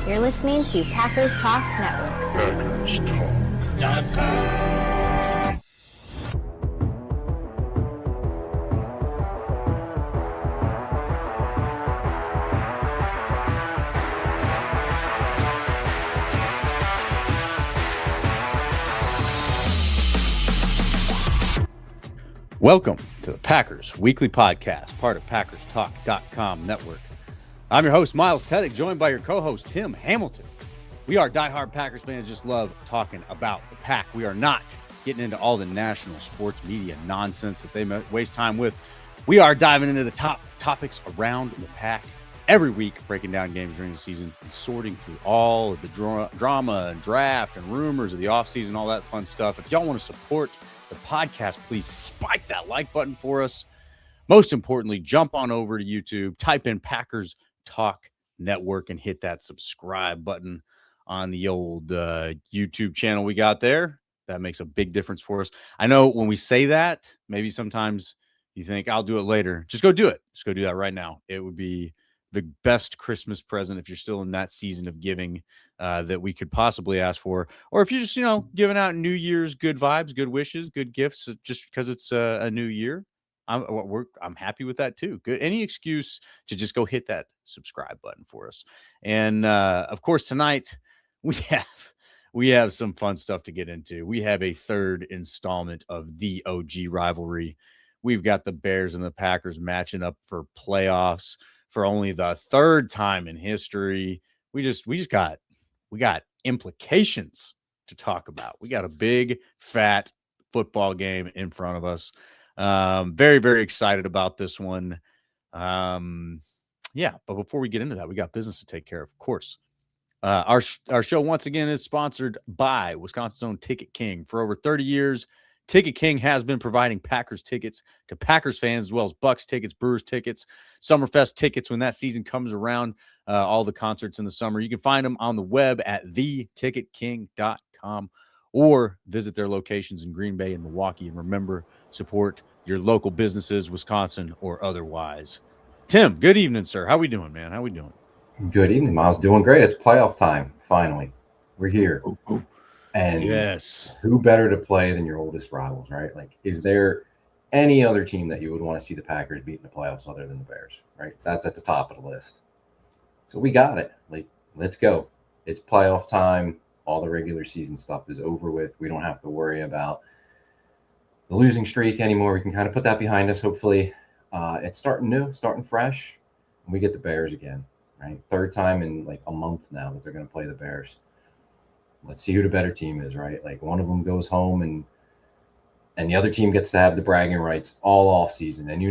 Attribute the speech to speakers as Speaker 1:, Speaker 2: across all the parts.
Speaker 1: You're listening to Packers Talk Network.
Speaker 2: PackersTalk.com.
Speaker 3: Welcome to the Packers Weekly Podcast, part of PackersTalk.com network. I'm your host, Miles Teddick, joined by your co-host, Tim Hamilton. We are diehard Packers fans, just love talking about the Pack. We are not getting into all the national sports media nonsense that they waste time with. We are diving into the top topics around the Pack every week, breaking down games during the season and sorting through all of the drama and draft and rumors of the offseason, all that fun stuff. If y'all want to support the podcast, please spike that like button for us. Most importantly, jump on over to YouTube, type in Packers Talk Network, and hit that subscribe button on the old YouTube channel we got there. That makes a big difference for us. I know when we say that, maybe sometimes you think, I'll do it later. Just go do it. Just go do that right now. It would be the best Christmas present if you're still in that season of giving that we could possibly ask for. Or if you're just, giving out New Year's good vibes, good wishes, good gifts just because it's a new year. I'm happy with that too. Good. Any excuse to just go hit that subscribe button for us. And of course, tonight we have some fun stuff to get into. We have a third installment of the OG rivalry. We've got the Bears and the Packers matching up for playoffs for only the third time in history. We got implications to talk about. We got a big fat football game in front of us. Very, very excited about this one. But before we get into that, we got business to take care of course. Our show once again is sponsored by Wisconsin's own Ticket King. For over 30 years, Ticket King has been providing Packers tickets to Packers fans, as well as Bucks tickets, Brewers tickets, Summerfest tickets when that season comes around, all the concerts in the summer. You can find them on the web at theticketking.com or visit their locations in Green Bay and Milwaukee. And remember, support your local businesses, Wisconsin or otherwise. Tim, good evening, sir. How we doing, man? How we doing?
Speaker 4: Good evening, Miles. Doing great. It's playoff time, finally. We're here.
Speaker 3: Ooh.
Speaker 4: And
Speaker 3: yes,
Speaker 4: who better to play than your oldest rivals, right? Like, is there any other team that you would want to see the Packers beat in the playoffs other than the Bears, right? That's at the top of the list. So we got it. Like, let's go. It's playoff time. All the regular season stuff is over with. We don't have to worry about the losing streak anymore. We can kind of put that behind us, hopefully. It's starting new, starting fresh. And we get the Bears again, right? Third time in like a month now that they're going to play the Bears. Let's see who the better team is, right? Like one of them goes home and the other team gets to have the bragging rights all off season. And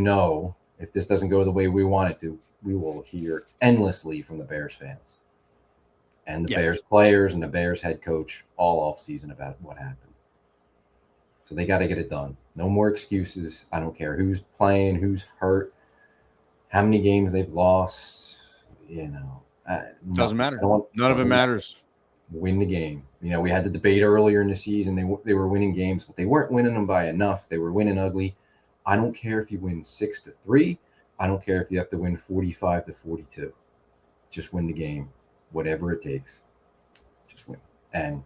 Speaker 4: if this doesn't go the way we want it to, we will hear endlessly from the Bears fans and the Bears players and the Bears head coach all off season about what happened. So they got to get it done. No more excuses. I don't care who's playing, who's hurt, how many games they've lost.
Speaker 3: Doesn't matter. None of it matters.
Speaker 4: Win the game. We had the debate earlier in the season. They were winning games, but they weren't winning them by enough. They were winning ugly. I don't care if you win 6-3. I don't care if you have to win 45-42. Just win the game, whatever it takes. Just win. And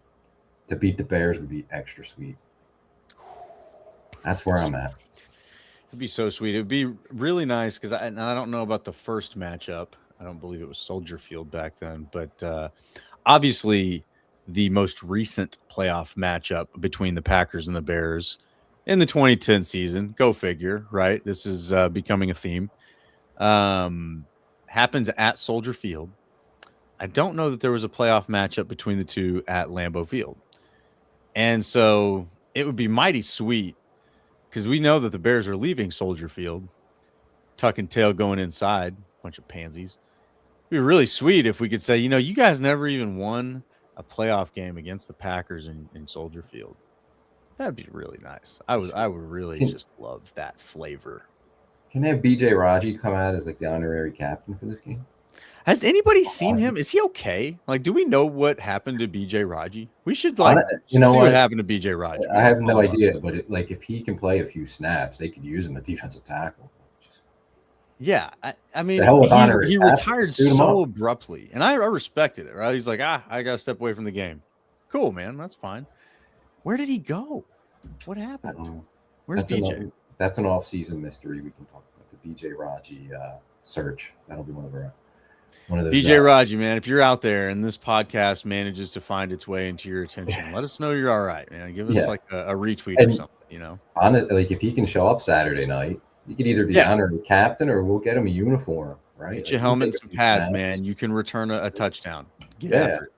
Speaker 4: to beat the Bears would be extra sweet. That's where I'm at.
Speaker 3: It'd be so sweet. It'd be really nice because I don't know about the first matchup. I don't believe it was Soldier Field back then, but obviously the most recent playoff matchup between the Packers and the Bears in the 2010 season, go figure, right? This is becoming a theme. Happens at Soldier Field. I don't know that there was a playoff matchup between the two at Lambeau Field. And so it would be mighty sweet because we know that the Bears are leaving Soldier Field, tuck and tail going inside, bunch of pansies. It'd be really sweet if we could say, you guys never even won a playoff game against the Packers in Soldier Field. That'd be really nice. I would really just love that flavor.
Speaker 4: Can they have BJ Raji come out as like the honorary captain for this game?
Speaker 3: Has anybody seen him? Is he okay? Like, do we know what happened to BJ Raji? We should see what happened to BJ Raji.
Speaker 4: I have no idea, but if he can play a few snaps, they could use him at defensive tackle.
Speaker 3: Yeah, I mean,
Speaker 4: The hell with honor.
Speaker 3: he retired so abruptly, and I respected it. Right? He's like, I got to step away from the game. Cool, man, that's fine. Where did he go? What happened? Where's BJ?
Speaker 4: That's an off-season mystery. We can talk about the BJ Raji search. That'll be one of those.
Speaker 3: BJ Raji, man, if you're out there and this podcast manages to find its way into your attention, let us know you're all right, man. Give us like a retweet or something,
Speaker 4: Honestly, like if he can show up Saturday night, he could either be honored captain or we'll get him a uniform, right?
Speaker 3: Get your helmet and some pads, man. You can return a touchdown. Get after it.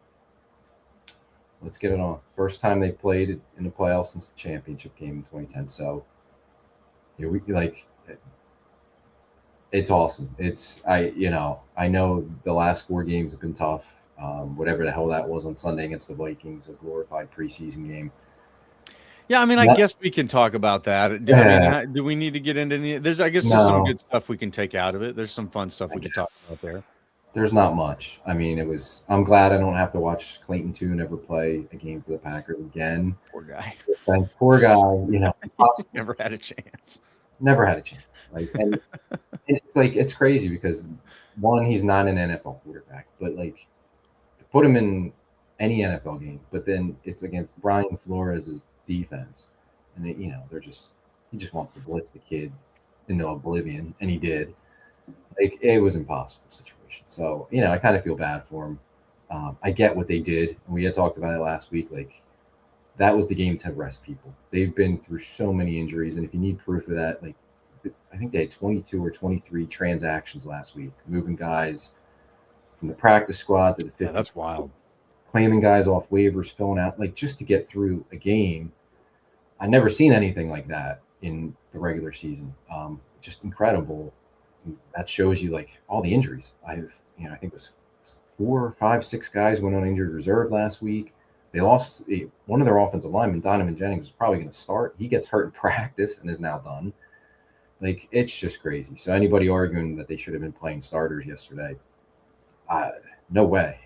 Speaker 4: Let's get it on. First time they played in the playoffs since the championship game in 2010. So, it's awesome. I know the last 4 games have been tough. Whatever the hell that was on Sunday against the Vikings, a glorified preseason game.
Speaker 3: Yeah, I mean, I guess we can talk about that. I mean, do we need to get into any? There's some good stuff we can take out of it. There's some fun stuff we can talk about there.
Speaker 4: There's not much. I mean, I'm glad I don't have to watch Clayton Tune ever play a game for the Packers again.
Speaker 3: Poor guy.
Speaker 4: Poor guy.
Speaker 3: Never had a chance.
Speaker 4: Never had a chance. And it's crazy because one, he's not an NFL quarterback, but put him in any NFL game, but then it's against Brian Flores' defense, and he just wants to blitz the kid into oblivion, and he did. It was an impossible situation. So I kind of feel bad for him. I get what they did. We had talked about it last week. That was the game to rest people. They've been through so many injuries, and if you need proof of that, I think they had 22 or 23 transactions last week, moving guys from the practice squad to the 50.
Speaker 3: Yeah, that's wild.
Speaker 4: Claiming guys off waivers, filling out just to get through a game. I've never seen anything like that in the regular season. Just incredible. That shows you all the injuries. I think it was 4, 5, 6 guys went on injured reserve last week. They lost one of their offensive linemen, Donovan Jennings, is probably going to start. He gets hurt in practice and is now done. It's just crazy. So anybody arguing that they should have been playing starters yesterday, no way.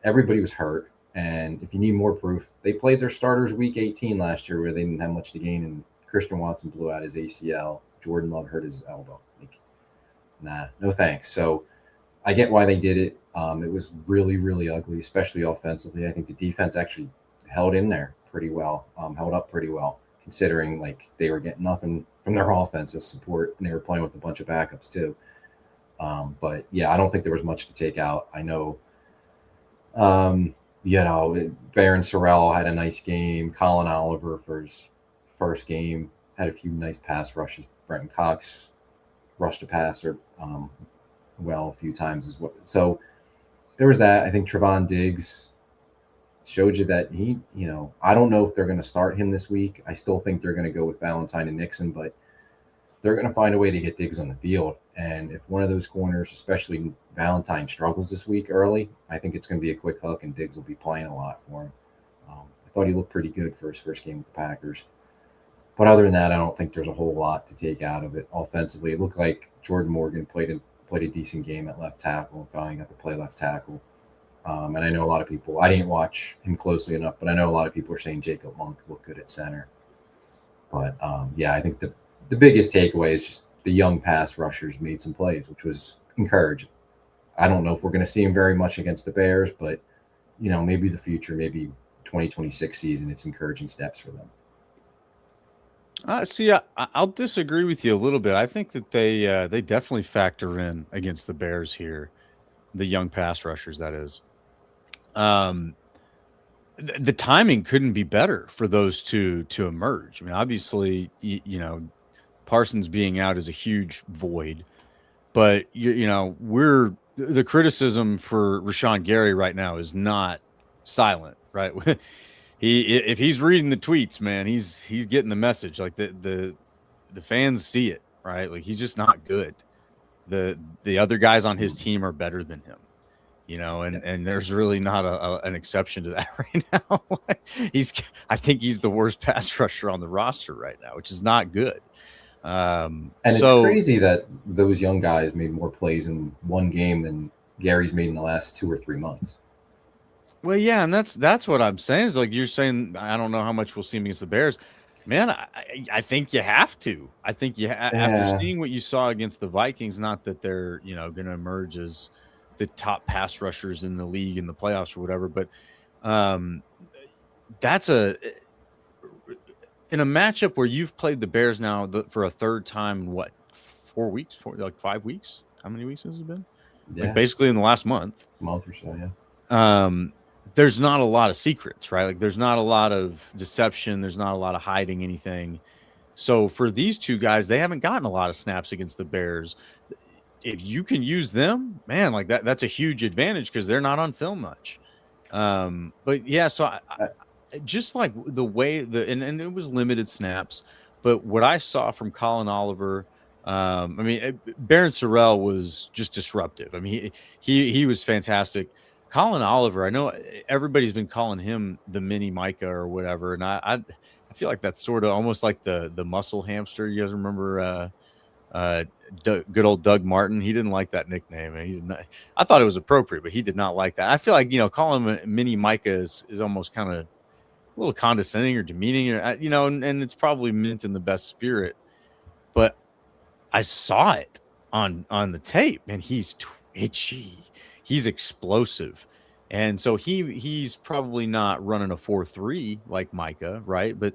Speaker 4: Everybody was hurt. And if you need more proof, they played their starters week 18 last year where they didn't have much to gain, and Christian Watson blew out his ACL. Jordan Love hurt his elbow. Nah, no thanks. So I get why they did it. It was really, really ugly, especially offensively. I think the defense actually held in there pretty well, held up pretty well, considering they were getting nothing from their offense as support, and they were playing with a bunch of backups too. But yeah, I don't think there was much to take out. I know, Baron Sorrell had a nice game. Colin Oliver for his first game had a few nice pass rushes. Brenton Cox rushed a passer a few times as well. So there was that. I think Trevon Diggs showed you that I don't know if they're going to start him this week. I still think they're going to go with Valentine and Nixon, but they're going to find a way to get Diggs on the field. And if one of those corners, especially Valentine, struggles this week early, I think it's going to be a quick hook, and Diggs will be playing a lot for him. I thought he looked pretty good for his first game with the Packers. But other than that, I don't think there's a whole lot to take out of it. Offensively, it looked like Jordan Morgan played a decent game at left tackle and finally got to play left tackle. And I know a lot of people, I didn't watch him closely enough, but I know a lot of people are saying Jacob Monk looked good at center. But I think the biggest takeaway is just the young pass rushers made some plays, which was encouraging. I don't know if we're going to see him very much against the Bears, but maybe the future, maybe 2026 season, it's encouraging steps for them.
Speaker 3: I'll disagree with you a little bit. I think that they definitely factor in against the Bears here, the young pass rushers, that is. The timing couldn't be better for those two to emerge. I mean, obviously, Parsons being out is a huge void, but the criticism for Rashawn Gary right now is not silent, right? If he's reading the tweets, man, he's getting the message. The fans see it, right? He's just not good. The other guys on his team are better than him, and there's really not an exception to that right now. I think he's the worst pass rusher on the roster right now, which is not good.
Speaker 4: And it's crazy that those young guys made more plays in one game than Gary's made in the last 2 or 3 months.
Speaker 3: Well, yeah, and that's what I'm saying is you're saying I don't know how much we'll see him against the Bears. Man, I think you have to. I think after seeing what you saw against the Vikings, not that they're going to emerge as the top pass rushers in the league in the playoffs or whatever, but um, that's in a matchup where you've played the Bears now for a third time in what, 4 weeks, like 5 weeks? How many weeks has it been?
Speaker 4: Yeah.
Speaker 3: Like basically in the last month
Speaker 4: Month or so, yeah.
Speaker 3: There's not a lot of secrets, right? Like there's not a lot of deception. There's not a lot of hiding anything. So for these two guys, they haven't gotten a lot of snaps against the Bears. If you can use them, man, like that's a huge advantage because they're not on film much. But yeah, so I just like the way and it was limited snaps, but what I saw from Colin Oliver, I mean, Baron Sorrell was just disruptive. I mean, he was fantastic. Colin Oliver, I know everybody's been calling him the mini Micah or whatever, and I feel like that's sort of almost like the muscle hamster. You guys remember good old Doug Martin? He didn't like that nickname, and he did not. I thought it was appropriate, but he did not like that. I feel like calling him mini Micah is almost kind of a little condescending or demeaning, or and it's probably meant in the best spirit. But I saw it on the tape, and he's twitchy. He's explosive. And so he's probably not running a 4.3 like Micah, right? But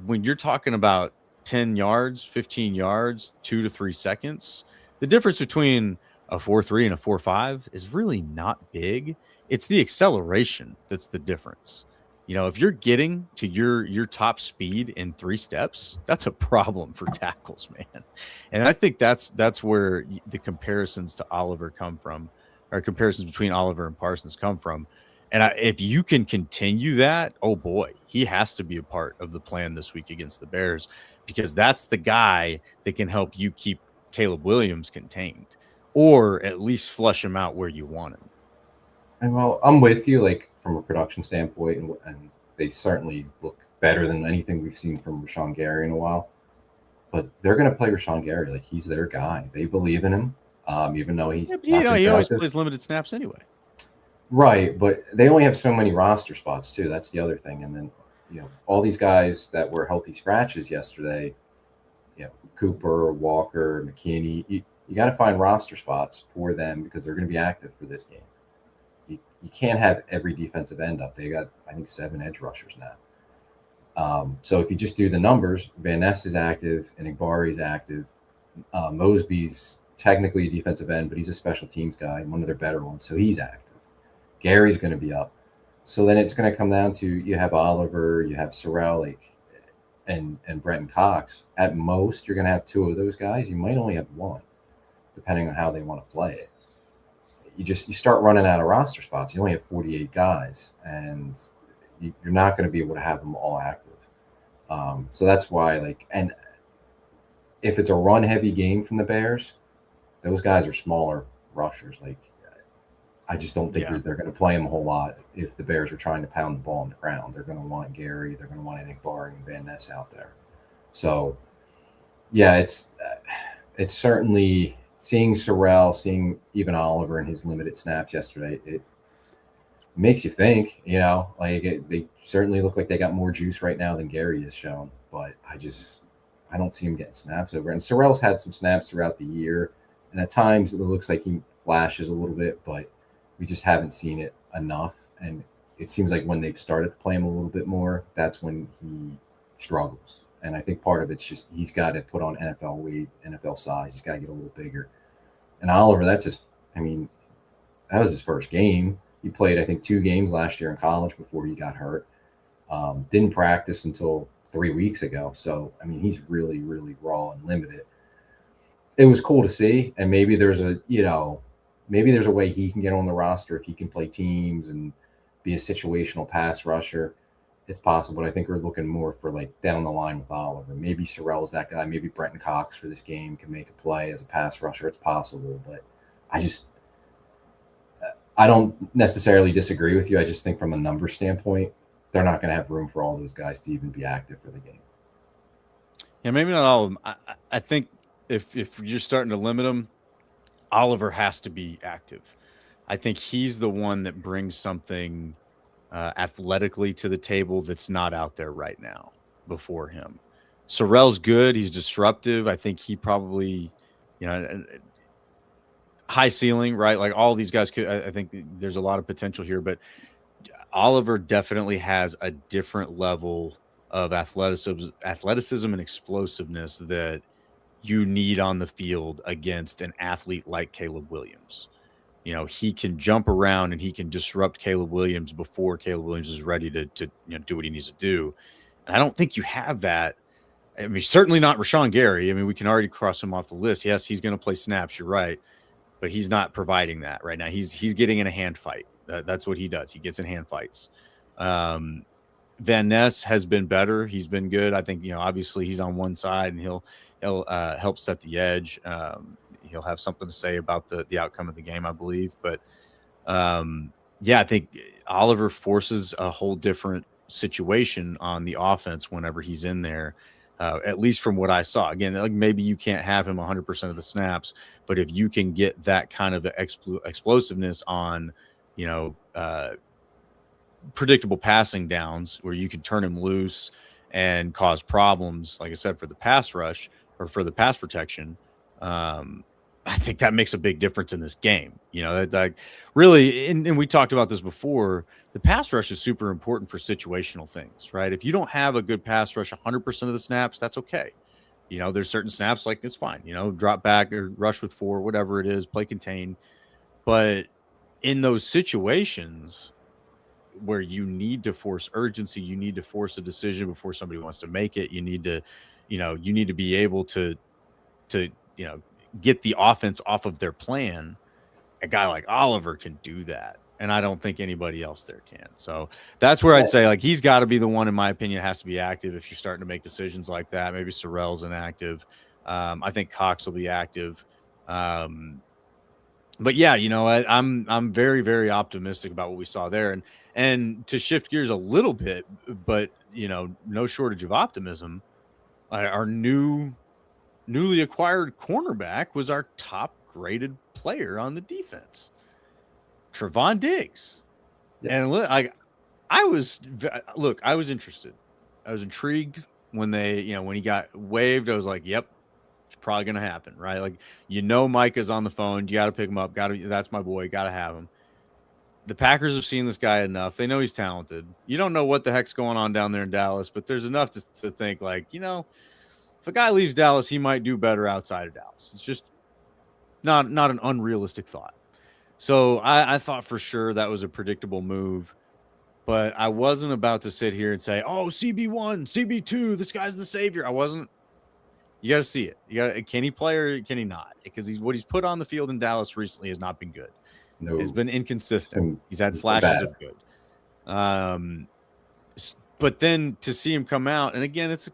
Speaker 3: when you're talking about 10 yards, 15 yards, 2 to 3 seconds, the difference between a 4.3 and a 4.5 is really not big. It's the acceleration that's the difference. If you're getting to your top speed in 3 steps, that's a problem for tackles, man. And I think that's where the comparisons to Oliver come from, or comparisons between Oliver and Parsons come from. And if you can continue that, oh boy, he has to be a part of the plan this week against the Bears, because that's the guy that can help you keep Caleb Williams contained, or at least flush him out where you want him.
Speaker 4: And well, I'm with you, like from a production standpoint, and they certainly look better than anything we've seen from Rashawn Gary in a while. But they're going to play Rashawn Gary like he's their guy. They believe in him, even though he's
Speaker 3: he always plays limited snaps anyway.
Speaker 4: Right, but they only have so many roster spots too. That's the other thing. And then all these guys that were healthy scratches yesterday, Cooper, Walker, McKinney, you got to find roster spots for them because they're going to be active for this game. You can't have every defensive end up. They got, I think, 7 edge rushers now. So if you just do the numbers, Van Ness is active, and Igbari is active. Mosby's technically a defensive end, but he's a special teams guy, one of their better ones, so he's active. Gary's going to be up. So then it's going to come down to you have Oliver, you have Sorrell, and Brenton Cox. At most, you're going to have 2 of those guys. You might only have 1, depending on how they want to play it. You start running out of roster spots. You only have 48 guys, and you're not going to be able to have them all active. So that's why, and if it's a run-heavy game from the Bears, those guys are smaller rushers. I just don't think they're going to play them a whole lot if the Bears are trying to pound the ball on the ground. They're going to want Gary. They're going to want Igbari and Van Ness out there. So, yeah, it's certainly – seeing Sorrell, seeing even Oliver in his limited snaps yesterday, it makes you think, they certainly look like they got more juice right now than Gary has shown, but I don't see him getting snaps over. And Sorrell's had some snaps throughout the year, and at times it looks like he flashes a little bit, but we just haven't seen it enough. And it seems like when they've started to play him a little bit more, that's when he struggles. And I think part of it's just he's got to put on NFL weight, NFL size. He's got to get a little bigger. And Oliver, that was his first game. He played, I think, 2 games last year in college before he got hurt. Didn't practice until 3 weeks ago. So, I mean, he's really, really raw and limited. It was cool to see. And maybe there's a way he can get on the roster if he can play teams and be a situational pass rusher. It's possible, but I think we're looking more for down the line with Oliver. Maybe Sorrell's that guy. Maybe Brenton Cox for this game can make a play as a pass rusher. It's possible, but I don't necessarily disagree with you. I just think from a number standpoint, they're not going to have room for all those guys to even be active for the game.
Speaker 3: Yeah, maybe not all of them. I think if you're starting to limit them, Oliver has to be active. I think he's the one that brings something athletically to the table that's not out there right now. before him. Sorrell's good. He's disruptive. I think he probably, high ceiling, right? Like all these guys could, I think there's a lot of potential here, but Oliver definitely has a different level of athleticism and explosiveness that you need on the field against an athlete like Caleb Williams. He can jump around and he can disrupt Caleb Williams before Caleb Williams is ready to do what he needs to do. And I don't think you have that. I mean, certainly not Rashawn Gary. I mean, we can already cross him off the list. Yes, he's going to play snaps. You're right. But he's not providing that right now. He's getting in a hand fight. That's what he does. He gets in hand fights. Van Ness has been better. He's been good. I think, obviously he's on one side and he'll help set the edge. He'll have something to say about the outcome of the game, I believe. But I think Oliver forces a whole different situation on the offense whenever he's in there. At least from what I saw. Again, like maybe you can't have him 100% of the snaps, but if you can get that kind of explosiveness on, predictable passing downs where you can turn him loose and cause problems, like I said, for the pass rush or for the pass protection, I think that makes a big difference in this game. That really, and we talked about this before, the pass rush is super important for situational things, right? If you don't have a good pass rush 100% of the snaps, that's okay. There's certain snaps like it's fine, drop back or rush with 4, whatever it is, play contain. But in those situations where you need to force urgency, you need to force a decision before somebody wants to make it, you need to be able to get the offense off of their plan. A guy like Oliver can do that. And I don't think anybody else there can. So that's where I'd say, like, he's got to be the one, in my opinion, has to be active if you're starting to make decisions like that. Maybe Sorrell's inactive. I think Cox will be active. But yeah, I'm very, very optimistic about what we saw there. And to shift gears a little bit, but no shortage of optimism. Our newly acquired cornerback was our top graded player on the defense, Trevon Diggs. Yeah. And I was interested. I was intrigued when when he got waived. I was like, yep, it's probably going to happen, right? Like, Micah's on the phone. You got to pick him up. That's my boy. Got to have him. The Packers have seen this guy enough. They know he's talented. You don't know what the heck's going on down there in Dallas, but there's enough to think like, if a guy leaves Dallas, he might do better outside of Dallas. It's just not an unrealistic thought. So I thought for sure that was a predictable move, but I wasn't about to sit here and say, oh, CB1, CB2, this guy's the savior. I wasn't. You got to see it. Can he play or can he not? Because what he's put on the field in Dallas recently has not been good. No, it's been inconsistent. He's had flashes of good. But then to see him come out, and again, it's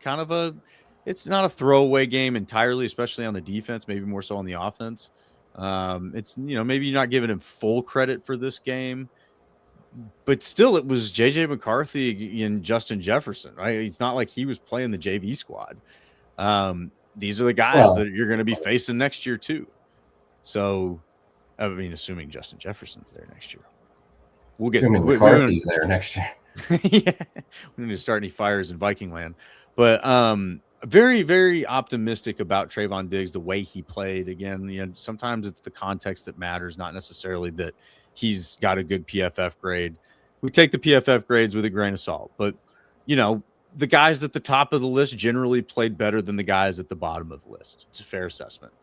Speaker 3: it's not a throwaway game entirely, especially on the defense, maybe more so on the offense. It's, maybe you're not giving him full credit for this game, but still it was JJ McCarthy and Justin Jefferson, right? It's not like he was playing the JV squad. These are the guys that you're going to be facing next year too. So, I mean, assuming Justin Jefferson's there next year, we'll get
Speaker 4: McCarthy's there next year.
Speaker 3: Yeah, we need to start any fires in Viking land, but very, very optimistic about Trevon Diggs, the way he played. Again, sometimes it's the context that matters, not necessarily that he's got a good PFF grade. We take the PFF grades with a grain of salt, but the guys at the top of the list generally played better than the guys at the bottom of the list. It's a fair assessment.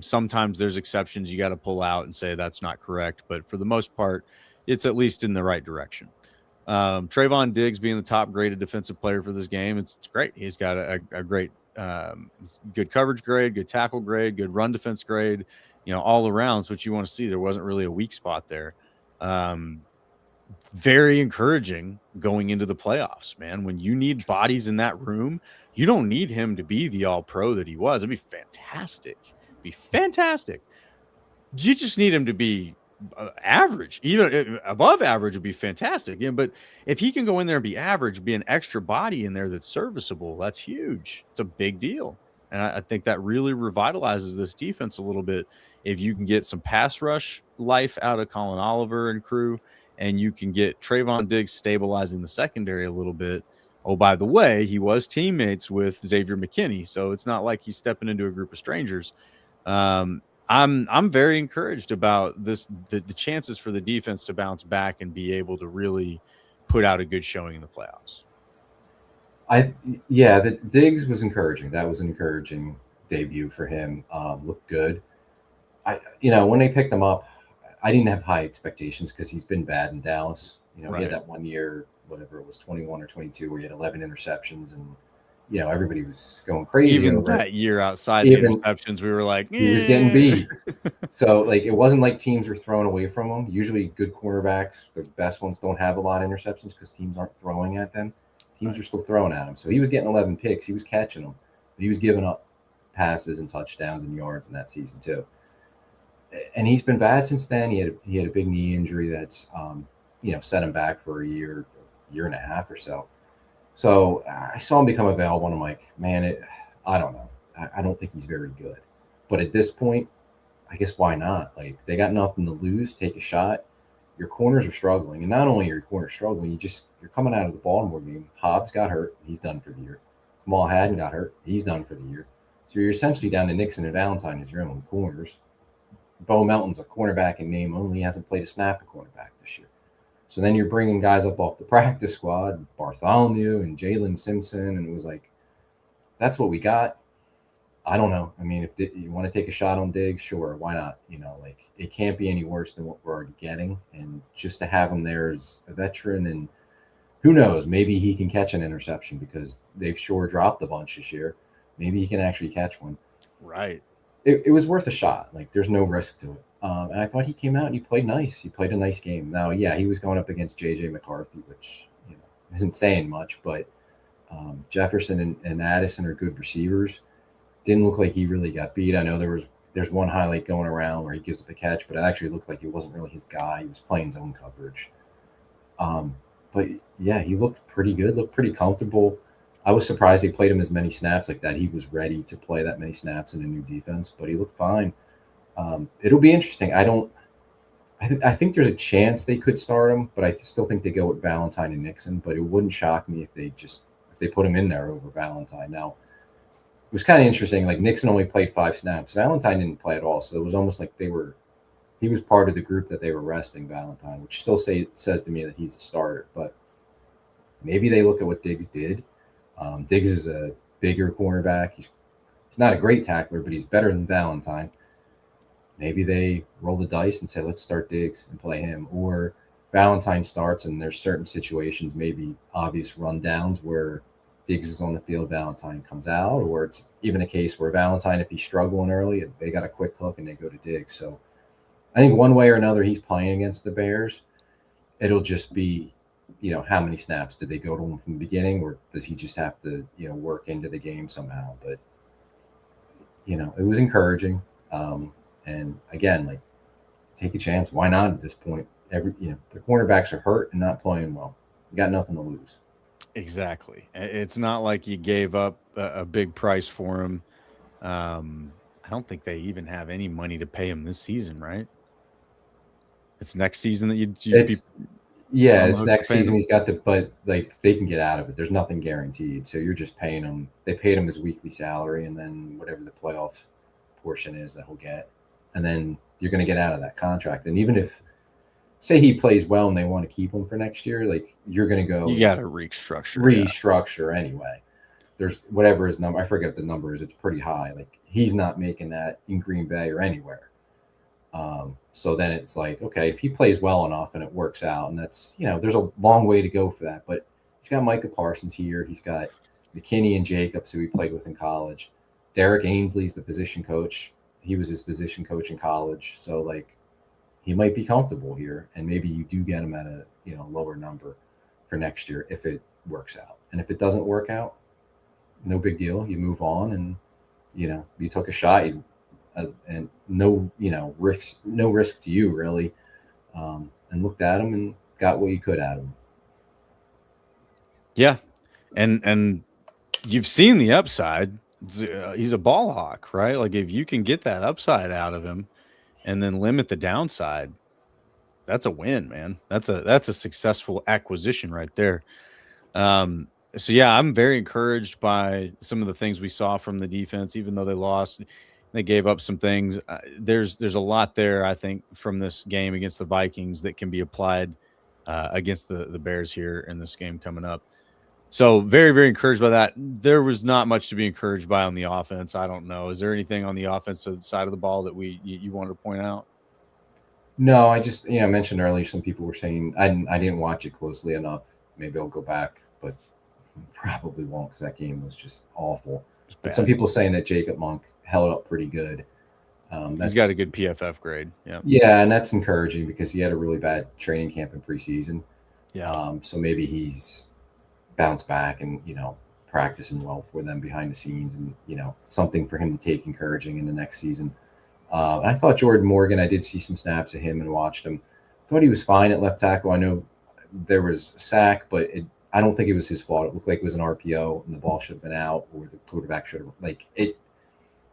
Speaker 3: Sometimes there's exceptions you got to pull out and say that's not correct, but for the most part, it's at least in the right direction. Trevon Diggs being the top graded defensive player for this game, it's great. He's got a great, good coverage grade, good tackle grade, good run defense grade, all around. It's what you want to see. There wasn't really a weak spot there. Very encouraging going into the playoffs, man. When you need bodies in that room, you don't need him to be the all-pro that he was. It'd be fantastic. You just need him to be average, even above average would be fantastic. But if he can go in there and be average, be an extra body in there that's serviceable, that's huge. It's a big deal. And I think that really revitalizes this defense a little bit. If you can get some pass rush life out of Colin Oliver and crew, and you can get Trevon Diggs stabilizing the secondary a little bit, Oh, by the way, he was teammates with Xavier McKinney, so it's not like he's stepping into a group of strangers. I'm very encouraged about the chances for the defense to bounce back and be able to really put out a good showing in the playoffs.
Speaker 4: The Diggs was encouraging. That was an encouraging debut for him. Looked good. When they picked him up, I didn't have high expectations because he's been bad in Dallas. He had that 1 year, whatever it was, 21 or 22, where he had 11 interceptions, and everybody was going crazy.
Speaker 3: Even that year outside the interceptions, we were like,
Speaker 4: he was getting beat. So it wasn't like teams were throwing away from him. Usually, good quarterbacks, the best ones, don't have a lot of interceptions because teams aren't throwing at them. Teams are still throwing at him. So he was getting 11 picks. He was catching them. But he was giving up passes and touchdowns and yards in that season too. And he's been bad since then. He had a big knee injury that's set him back for a year and a half or so. So I saw him become available, and I'm like, man, I don't know. I don't think he's very good. But at this point, I guess why not? Like, they got nothing to lose. Take a shot. Your corners are struggling, and not only are your corners struggling, you're coming out of the Baltimore game. Hobbs got hurt; he's done for the year. Kamal Hadden got hurt; he's done for the year. So you're essentially down to Nixon and Valentine as your only corners. Bo Melton's a cornerback in name only; he hasn't played a snap at cornerback this year. So then you're bringing guys up off the practice squad, Bartholomew and Jalen Simpson, and it was like, that's what we got. I don't know. I mean, if you want to take a shot on Diggs, sure, why not? It can't be any worse than what we're already getting. And just to have him there as a veteran, and who knows, maybe he can catch an interception because they've sure dropped a bunch this year. Maybe he can actually catch one.
Speaker 3: Right.
Speaker 4: It was worth a shot. Like, there's no risk to it. And I thought he came out and he played nice. He played a nice game. Now, yeah, he was going up against J.J. McCarthy, which isn't saying much, but Jefferson and Addison are good receivers. Didn't look like he really got beat. I know there's one highlight going around where he gives up a catch, but it actually looked like he wasn't really his guy. He was playing zone coverage. But yeah, he looked pretty good, looked pretty comfortable. I was surprised they played him as many snaps like that. He was ready to play that many snaps in a new defense, but he looked fine. It'll be interesting. I think there's a chance they could start him, but I still think they go with Valentine and Nixon. But it wouldn't shock me if they put him in there over Valentine. Now, it was kind of interesting. Like, Nixon only played 5 snaps. Valentine didn't play at all, so it was almost like he was part of the group that they were resting Valentine, which still says to me that he's a starter. But maybe they look at what Diggs did. Diggs is a bigger cornerback. He's not a great tackler, but he's better than Valentine. Maybe they roll the dice and say, let's start Diggs and play him. Or Valentine starts, and there's certain situations, maybe obvious rundowns where Diggs is on the field, Valentine comes out, or it's even a case where Valentine, if he's struggling early, they got a quick hook and they go to Diggs. So I think one way or another he's playing against the Bears. It'll just be, how many snaps did they go to him from the beginning, or does he just have to, work into the game somehow? But, it was encouraging. And again, like, take a chance. Why not at this point? The cornerbacks are hurt and not playing well. You got nothing to lose.
Speaker 3: Exactly. It's not like you gave up a big price for him. I don't think they even have any money to pay him this season, right? It's next season that it's
Speaker 4: next season. He's got but like, they can get out of it. There's nothing guaranteed. So you're just paying him. They paid him his weekly salary, and then whatever the playoff portion is that he'll get. And then you're going to get out of that contract. And even if, say, he plays well and they want to keep him for next year, like, you're going to go.
Speaker 3: You got to restructure
Speaker 4: anyway. There's whatever his number. I forget the number is. It's pretty high. Like, he's not making that in Green Bay or anywhere. So then it's like, okay, if he plays well enough and it works out, and that's, there's a long way to go for that. But he's got Micah Parsons here. He's got McKinney and Jacobs, who he played with in college. Derek Ainsley's the position coach. He was his position coach in college. So, like, he might be comfortable here, and maybe you do get him at a lower number for next year if it works out. And if it doesn't work out, no big deal. You move on, and you took a shot, and no risk to you really, and looked at him and got what you could out of him.
Speaker 3: Yeah, and you've seen the upside. He's a ball hawk, right? Like, if you can get that upside out of him and then limit the downside, that's a win, man. That's a successful acquisition right there. So yeah, I'm very encouraged by some of the things we saw from the defense, even though they lost. They gave up some things. There's a lot there, I think, from this game against the Vikings that can be applied against the Bears here in this game coming up. So very, very encouraged by that. There was not much to be encouraged by on the offense. I don't know. Is there anything on the offensive side of the ball that you wanted to point out?
Speaker 4: No, I just mentioned earlier some people were saying I didn't watch it closely enough. Maybe I'll go back, but probably won't because that game was just awful. But some people saying that Jacob Monk held up pretty good.
Speaker 3: He's got a good PFF grade.
Speaker 4: Yeah, and that's encouraging because he had a really bad training camp in preseason.
Speaker 3: Yeah.
Speaker 4: So maybe he's bounced back and practicing well for them behind the scenes, and something for him to take encouraging in the next season. I thought Jordan Morgan, I did see some snaps of him and watched him. Thought he was fine at left tackle. I know there was a sack, but I don't think it was his fault. It looked like it was an RPO and the ball should have been out, or the quarterback should have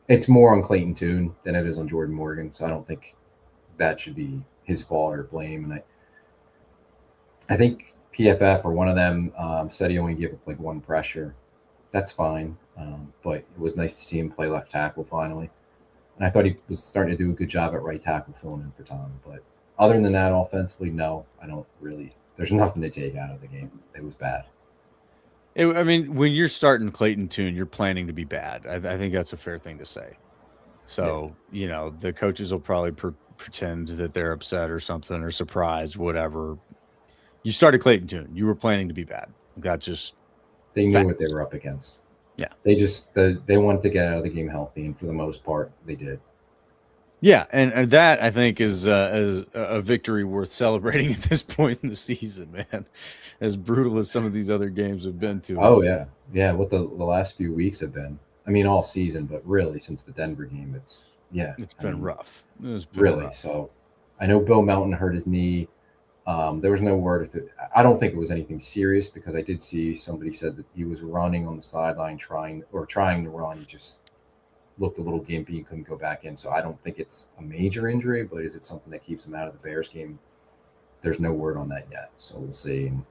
Speaker 4: it's more on Clayton Tune than it is on Jordan Morgan. So I don't think that should be his fault or blame. And I think PFF or one of them said he only gave up like one pressure. That's fine. But it was nice to see him play left tackle finally. And I thought he was starting to do a good job at right tackle filling in for Tom. But other than that, offensively, no, I don't really. There's nothing to take out of the game. It was bad.
Speaker 3: I mean, when you're starting Clayton Tune, you're planning to be bad. I think that's a fair thing to say. So, the coaches will probably pretend that they're upset or something or surprised, whatever. You started Clayton Tune. You were planning to be bad. That's just
Speaker 4: they knew
Speaker 3: facts.
Speaker 4: What they were up against.
Speaker 3: Yeah.
Speaker 4: They wanted to get out of the game healthy, and for the most part, they did.
Speaker 3: Yeah, and that I think is a victory worth celebrating at this point in the season, man. As brutal as some of these other games have been to us.
Speaker 4: Oh yeah. What the last few weeks have been. I mean, all season, but really since the Denver game, it's
Speaker 3: been rough. It's been
Speaker 4: really
Speaker 3: rough.
Speaker 4: So. I know Bill Melton hurt his knee. There was no word. I don't think it was anything serious because I did see somebody said that he was running on the sideline trying to run. He just looked a little gimpy and couldn't go back in. So I don't think it's a major injury, but is it something that keeps him out of the Bears game? There's no word on that yet. So we'll see. And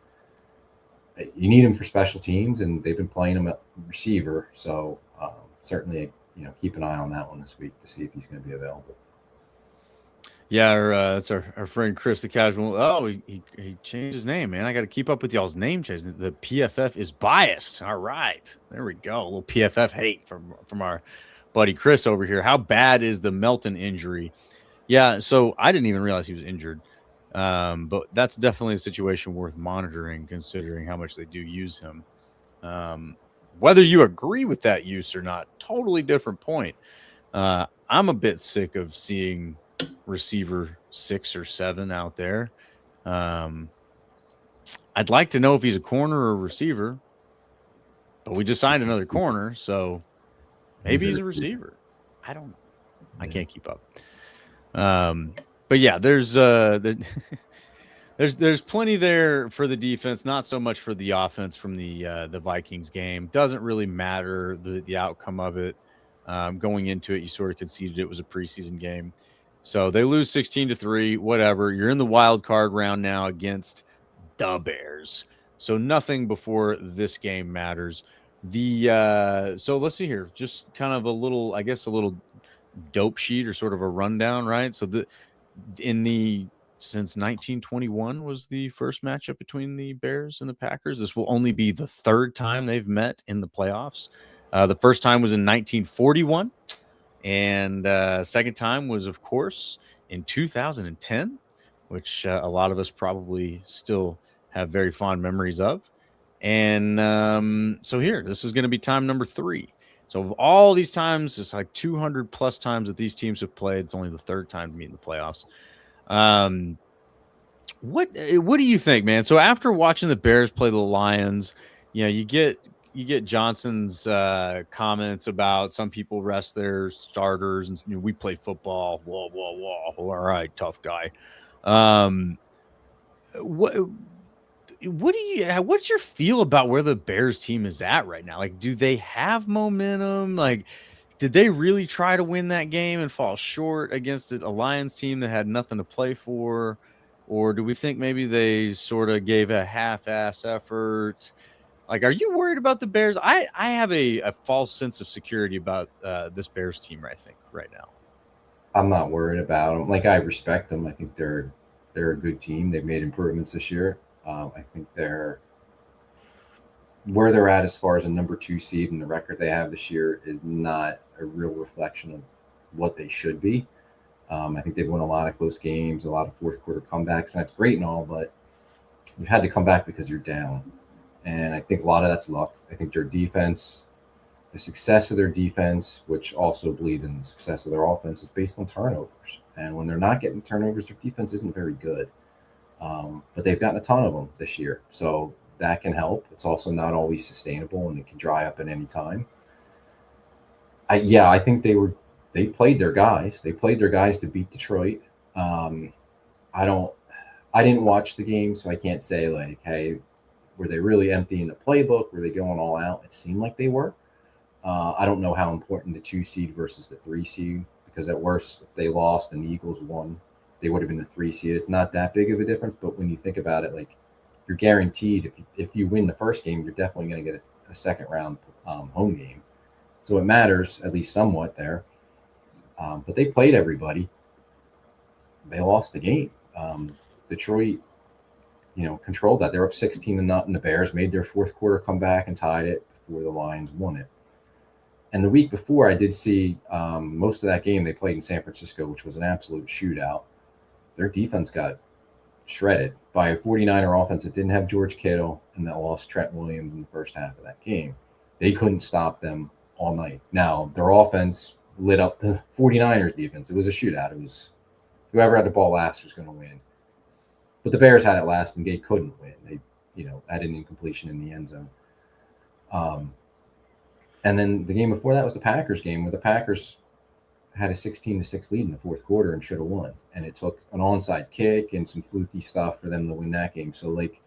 Speaker 4: you need him for special teams, and they've been playing him at receiver. So certainly, keep an eye on that one this week to see if he's going to be available.
Speaker 3: Yeah, that's our friend Chris the Casual. Oh, he changed his name, man. I got to keep up with y'all's name changes. The PFF is biased. All right, there we go. A little PFF hate from our buddy Chris over here. How bad is the Melton injury? Yeah, so I didn't even realize he was injured. But that's definitely a situation worth monitoring, considering how much they do use him. Whether you agree with that use or not, totally different point. I'm a bit sick of seeing receiver 6 or 7 out there. I'd like to know if he's a corner or a receiver, but we just signed another corner, so maybe he's a receiver. I don't know. I can't keep up. But yeah, there's plenty there for the defense, not so much for the offense from the Vikings game. Doesn't really matter the outcome of it. Going into it, you sort of conceded it was a preseason game. So they lose 16-3, whatever. You're in the wild card round now against the Bears. So nothing before this game matters. So let's see here. Just kind of a little dope sheet or sort of a rundown, right? So since 1921 was the first matchup between the Bears and the Packers. This will only be the third time they've met in the playoffs. The first time was in 1941. And second time was, of course, in 2010, which a lot of us probably still have very fond memories of. And so here, this is going to be time number 3. So of all these times, it's like 200 plus times that these teams have played. It's only the third time to meet in the playoffs. What do you think, man? So after watching the Bears play the Lions, you get Johnson's comments about some people rest their starters and we play football. Whoa. All right, tough guy. What's your feel about where the Bears team is at right now? Like, do they have momentum? Like, did they really try to win that game and fall short against a Lions team that had nothing to play for? Or do we think maybe they sort of gave a half-ass effort? Like, are you worried about the Bears? I have a false sense of security about this Bears team, I think, right now.
Speaker 4: I'm not worried about them. Like, I respect them. I think they're a good team. They've made improvements this year. I think they're where they're at as far as a number 2 seed, and the record they have this year is not a real reflection of what they should be. I think they've won a lot of close games, a lot of fourth quarter comebacks, and that's great and all, but you've had to come back because you're down. And I think a lot of that's luck. I think their defense, the success of their defense, which also bleeds in the success of their offense, is based on turnovers. And when they're not getting turnovers, their defense isn't very good. But they've gotten a ton of them this year. So that can help. It's also not always sustainable, and it can dry up at any time. I think they played their guys. They played their guys to beat Detroit. I didn't watch the game, so I can't say, like, hey, were they really emptying the playbook? Were they going all out? It seemed like they were. I don't know how important the 2 seed versus the 3 seed, because at worst, if they lost and the Eagles won, they would have been the 3 seed. It's not that big of a difference, but when you think about it, like, you're guaranteed if you win the first game, you're definitely going to get a second round home game. So it matters, at least somewhat there. But they played everybody. They lost the game. Detroit, controlled that. They're up 16-0, and the Bears made their fourth quarter comeback and tied it before the Lions won it. And the week before, I did see most of that game they played in San Francisco, which was an absolute shootout. Their defense got shredded by a 49er offense that didn't have George Kittle and that lost Trent Williams in the first half of that game. They couldn't stop them all night. Now, their offense lit up the 49ers defense. It was a shootout. It was whoever had the ball last was going to win. But the Bears had it last, and they couldn't win. They, had an incompletion in the end zone. And then the game before that was the Packers game, where the Packers had a 16-6 lead in the fourth quarter and should have won. And it took an onside kick and some fluky stuff for them to win that game. So, like,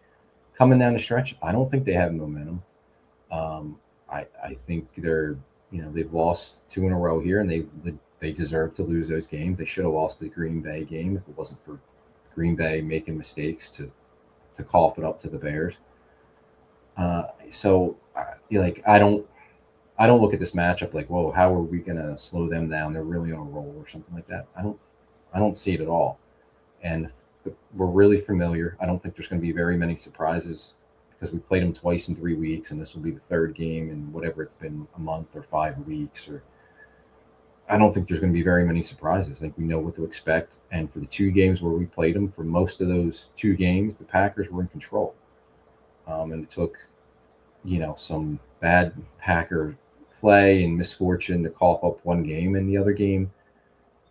Speaker 4: coming down the stretch, I don't think they have momentum. I think they're, they've lost 2 in a row here, and they deserve to lose those games. They should have lost the Green Bay game if it wasn't for Green Bay making mistakes to cough it up to the Bears. So I don't look at this matchup like, whoa, how are we going to slow them down? They're really on a roll or something like that. I don't see it at all. And we're really familiar. I don't think there's going to be very many surprises because we played them twice in 3 weeks, and this will be the third game in whatever it's been, a month or 5 weeks. Or I don't think there's going to be very many surprises. I think we know what to expect. And for the 2 games where we played them, for most of those 2 games, the Packers were in control. And it took, some bad Packer play and misfortune to cough up one game. In the other game,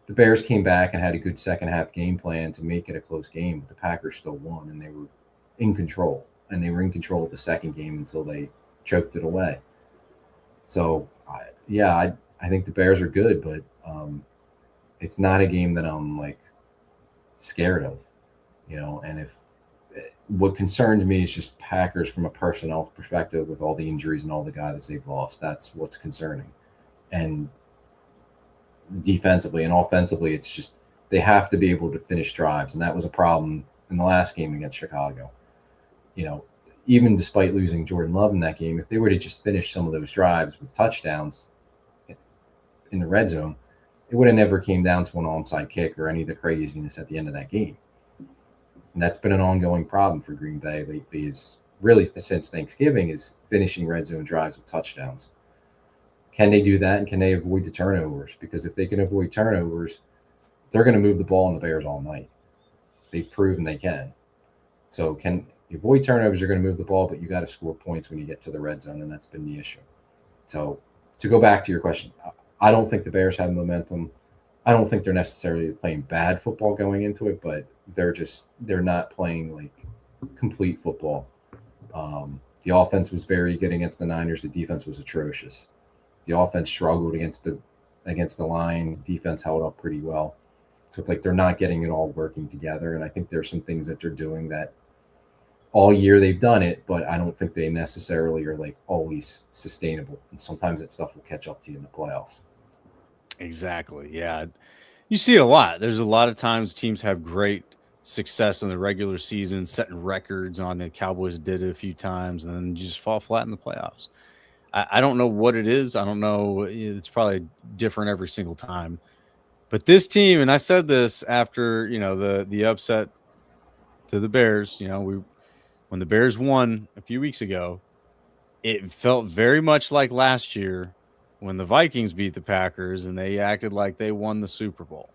Speaker 4: the Bears came back and had a good second half game plan to make it a close game. But the Packers still won, and they were in control. And they were in control of the second game until they choked it away. So, I think the Bears are good, but it's not a game that I'm, like, scared of, and what concerns me is just Packers from a personnel perspective with all the injuries and all the guys they've lost. That's what's concerning. And defensively and offensively, it's just they have to be able to finish drives, and that was a problem in the last game against Chicago. Even despite losing Jordan Love in that game, if they were to just finish some of those drives with touchdowns in the red zone, it would have never came down to an onside kick or any of the craziness at the end of that game. And that's been an ongoing problem for Green Bay lately, is really since Thanksgiving, is finishing red zone drives with touchdowns. Can they do that, and can they avoid the turnovers? Because if they can avoid turnovers, they're going to move the ball on the Bears all night. They've proven they can. So can you avoid turnovers, you're going to move the ball, but you got to score points when you get to the red zone, and that's been the issue. So to go back to your question, I don't think the Bears have momentum. I don't think they're necessarily playing bad football going into it, but they're not playing like complete football. The offense was very good against the Niners. The defense was atrocious. The offense struggled against the Lions. Defense held up pretty well. So it's like they're not getting it all working together. And I think there's some things that they're doing that all year they've done it, but I don't think they necessarily are like always sustainable. And sometimes that stuff will catch up to you in the playoffs.
Speaker 3: Exactly. Yeah. You see it a lot. There's a lot of times teams have great success in the regular season, setting records on the Cowboys did it a few times, and then you just fall flat in the playoffs. I don't know what it is. I don't know. It's probably different every single time. But this team, and I said this after, the upset to the Bears, when the Bears won a few weeks ago, it felt very much like last year when the Vikings beat the Packers and they acted like they won the Super Bowl.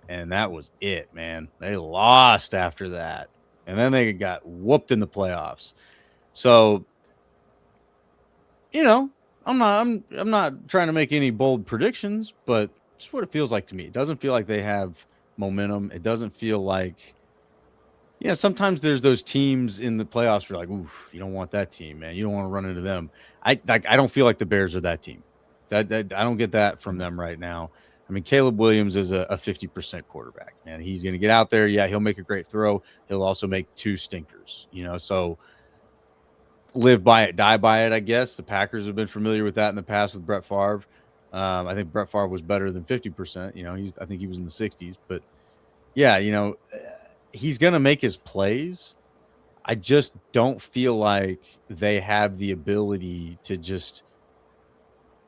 Speaker 3: And that was it, man. They lost after that. And then they got whooped in the playoffs. So, I'm not trying to make any bold predictions, but just what it feels like to me. It doesn't feel like they have momentum. It doesn't feel like sometimes there's those teams in the playoffs where you're like, oof, you don't want that team, man. You don't want to run into them. I don't feel like the Bears are that team. That I don't get that from them right now. I mean, Caleb Williams is a 50% quarterback, man. He's going to get out there. Yeah, he'll make a great throw. He'll also make 2 stinkers, so live by it, die by it, I guess. The Packers have been familiar with that in the past with Brett Favre. I think Brett Favre was better than 50%. I think he was in the 60s. But, yeah, he's going to make his plays. I just don't feel like they have the ability to just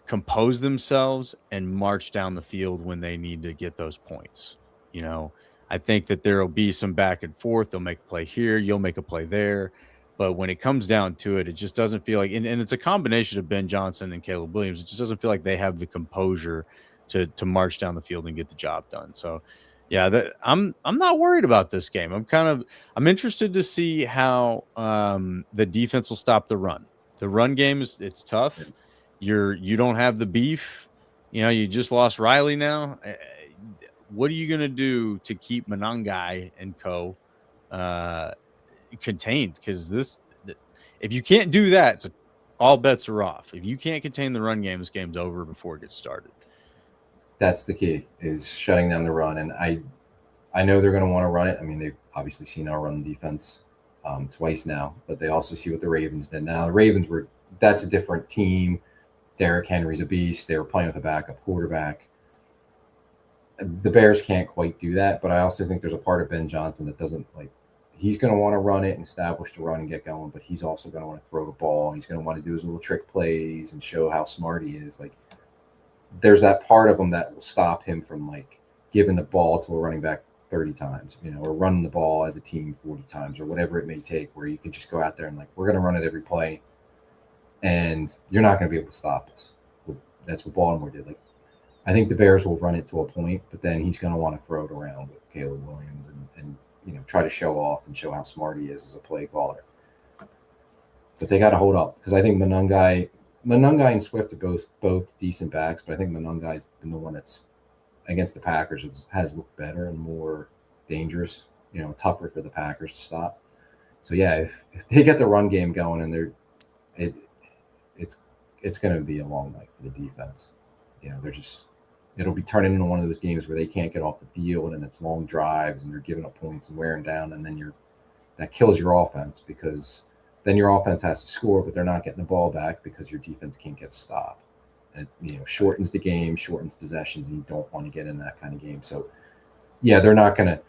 Speaker 3: compose themselves and march down the field when they need to get those points. I think that there will be some back and forth. They'll make a play here. You'll make a play there. But when it comes down to it, it just doesn't feel like, and it's a combination of Ben Johnson and Caleb Williams. It just doesn't feel like they have the composure to march down the field and get the job done. So, yeah, I'm not worried about this game. I'm interested to see how the defense will stop the run. The run game it's tough. You don't have the beef. You just lost Riley now. What are you going to do to keep Monangai and co contained? Because if you can't do that, all bets are off. If you can't contain the run game, this game's over before it gets started.
Speaker 4: That's the key, is shutting down the run. And I know they're going to want to run it. I mean, they've obviously seen our run defense twice now, but they also see what the Ravens did. Now, the Ravens that's a different team. Derrick Henry's a beast. They were playing with a backup quarterback. The Bears can't quite do that, but I also think there's a part of Ben Johnson that doesn't he's going to want to run it and establish the run and get going, but he's also going to want to throw the ball. He's going to want to do his little trick plays and show how smart he is. There's that part of him that will stop him from giving the ball to a running back 30 times, or running the ball as a team 40 times or whatever it may take, where you can just go out there and we're going to run it every play and you're not going to be able to stop us. That's what Baltimore did. I think the Bears will run it to a point, but then he's going to want to throw it around with Caleb Williams and try to show off and show how smart he is as a play caller. But they got to hold up, because I think Monangai and Swift are both decent backs, but I think Monangai's been the one that's against the Packers has looked better and more dangerous, tougher for the Packers to stop. So yeah, if they get the run game going, and it's going to be a long night for the defense. It'll be turning into one of those games where they can't get off the field and it's long drives and they're giving up points and wearing down, and then that kills your offense, because then your offense has to score, but they're not getting the ball back because your defense can't get a stop. And it shortens the game, shortens possessions, and you don't want to get in that kind of game. So yeah, they're not gonna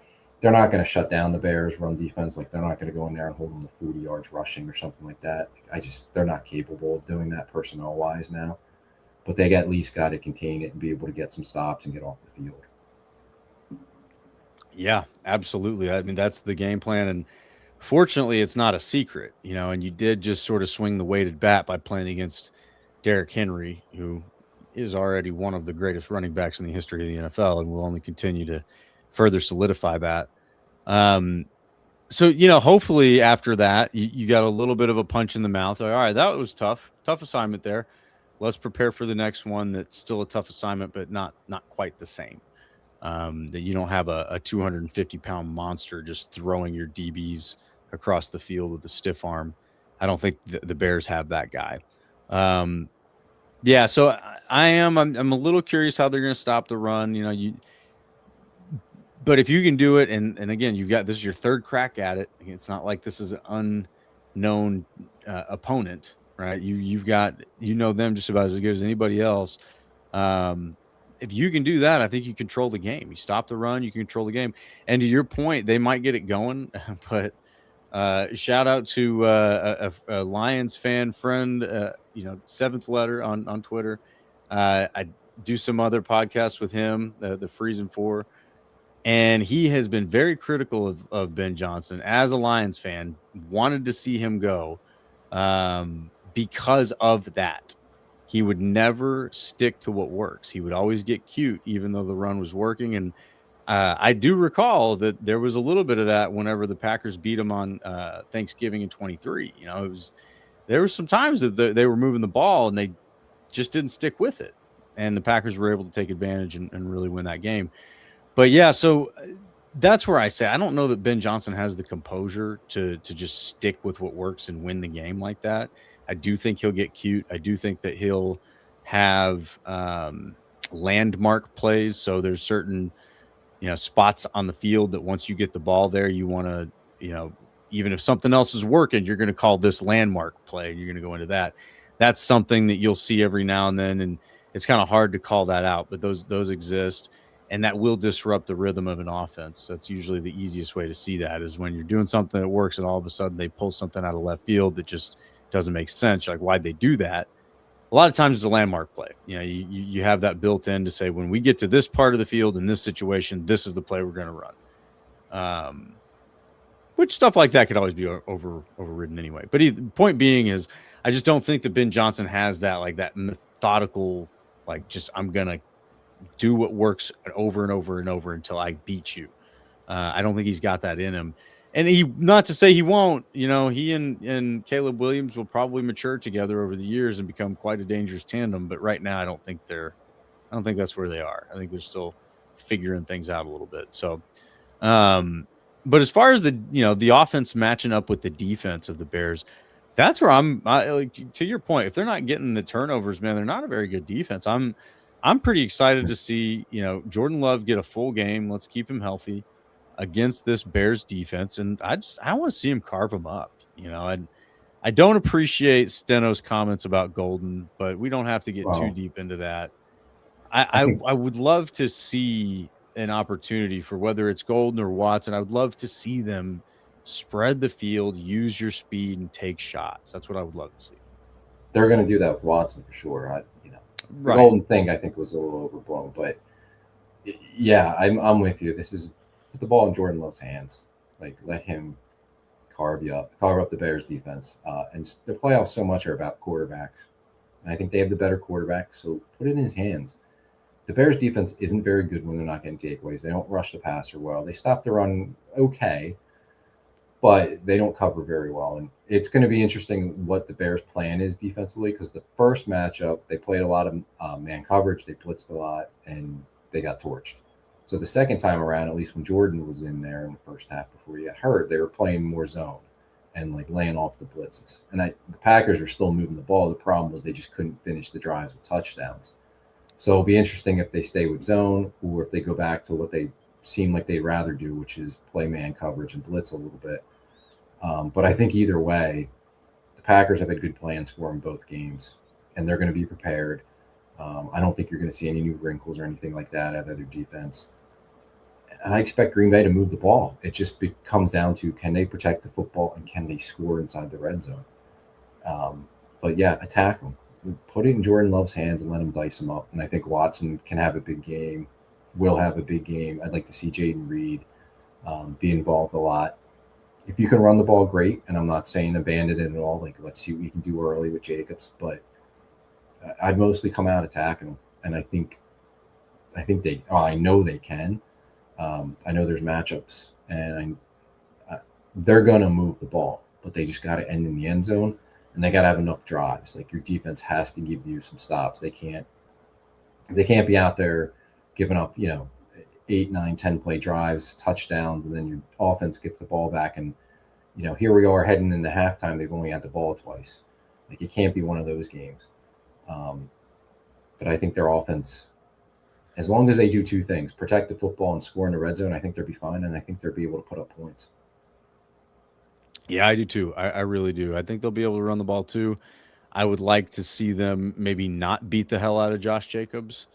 Speaker 4: shut down the Bears' run defense. They're not gonna go in there and hold them to 40 yards rushing or something like that. They're not capable of doing that personnel wise now. But they at least got to contain it and be able to get some stops and get off the field.
Speaker 3: Yeah, absolutely. I mean, that's the game plan. And fortunately, it's not a secret, and you did just sort of swing the weighted bat by playing against Derrick Henry, who is already one of the greatest running backs in the history of the NFL and will only continue to further solidify that. So, hopefully after that, you got a little bit of a punch in the mouth. All right, that was tough assignment there. Let's prepare for the next one. That's still a tough assignment, but not quite the same. That you don't have a 250-pound monster just throwing your DBs across the field with a stiff arm. I don't think the Bears have that guy. Yeah, so I'm a little curious how they're going to stop the run. But if you can do it, and again, this is your third crack at it. It's not like this is an unknown opponent. Right, you've got them just about as good as anybody else. if you can do that, I think you control the game. You stop the run, you can control the game. And to your point, they might get it going, but shout out to a Lions fan friend, seventh letter on Twitter. I do some other podcasts with him, the Freezing Four, and he has been very critical of Ben Johnson as a Lions fan. Wanted to see him go because of that. He would never stick to what works. He would always get cute, even though the run was working. And I do recall that there was a little bit of that whenever the Packers beat them on Thanksgiving in 23. There were some times that they were moving the ball and they just didn't stick with it. And the Packers were able to take advantage and really win that game. But yeah, so that's where I say I don't know that Ben Johnson has the composure to just stick with what works and win the game like that. I do think he'll get cute. I do think that he'll have landmark plays. So there's certain spots on the field that once you get the ball there, you want to, even if something else is working, you're going to call this landmark play. You're going to go into that. That's something that you'll see every now and then, and it's kind of hard to call that out, but those exist. And that will disrupt the rhythm of an offense. That's usually the easiest way to see that is when you're doing something that works and all of a sudden they pull something out of left field that just doesn't make sense. You're like, why'd they do that? A lot of times it's a landmark play. You have that built in to say, when we get to this part of the field in this situation, this is the play we're going to run. Which stuff like that could always be overridden anyway. But the point being is I just don't think that Ben Johnson has that, like that methodical, like just I'm going to do what works over and over and over until I beat you. I don't think he's got that in him. And not to say he won't, he and Caleb Williams will probably mature together over the years and become quite a dangerous tandem. But right now, I don't think that's where they are. I think they're still figuring things out a little bit. So, but as far as the offense matching up with the defense of the Bears, that's where to your point, if they're not getting the turnovers, man, they're not a very good defense. I'm pretty excited to see, Jordan Love get a full game. Let's keep him healthy against this Bears defense. And I want to see him carve them up. I don't appreciate Steno's comments about Golden, but we don't have to get too deep into that. I would love to see an opportunity for whether it's Golden or Watson. I would love to see them spread the field, use your speed, and take shots. That's what I would love to see.
Speaker 4: They're going to do that with Watson for sure. The
Speaker 3: Right.
Speaker 4: Golden thing I think was a little overblown, but yeah, I'm with you. This is put the ball in Jordan Love's hands. Like, let him carve up the Bears defense. And the playoffs so much are about quarterbacks, and I think they have the better quarterback. So put it in his hands. The Bears defense isn't very good when they're not getting takeaways. They don't rush the passer well. They stop the run okay, but they don't cover very well. And it's going to be interesting what the Bears' plan is defensively, because the first matchup, they played a lot of man coverage. They blitzed a lot, and they got torched. So the second time around, at least when Jordan was in there in the first half before he got hurt, they were playing more zone and like laying off the blitzes. And the Packers were still moving the ball. The problem was they just couldn't finish the drives with touchdowns. So it'll be interesting if they stay with zone or if they go back to what they seem like they'd rather do, which is play man coverage and blitz a little bit. But I think either way, the Packers have had good plans for them both games, and they're going to be prepared. I don't think you're going to see any new wrinkles or anything like that out of their defense. And I expect Green Bay to move the ball. It just comes down to, can they protect the football and can they score inside the red zone? But yeah, attack them. Put it in Jordan Love's hands and let him dice them up. And I think Watson can have a big game, will have a big game. I'd like to see Jaden Reed be involved a lot. If you can run the ball, great. And I'm not saying abandon it at all. Like, let's see what you can do early with Jacobs. But I'd mostly come out attacking them. And I know they can. I know there's matchups, and they're going to move the ball, but they just got to end in the end zone, and they got to have enough drives. Like, your defense has to give you some stops. They can't be out there giving up, 8, 9, 10 play drives, touchdowns, and then your offense gets the ball back. And, here we are heading into halftime. They've only had the ball twice. Like, it can't be one of those games. But I think their offense, as long as they do two things, protect the football and score in the red zone, I think they'll be fine, and I think they'll be able to put up points.
Speaker 3: Yeah, I do too. I really do. I think they'll be able to run the ball too. I would like to see them maybe not beat the hell out of Josh Jacobs.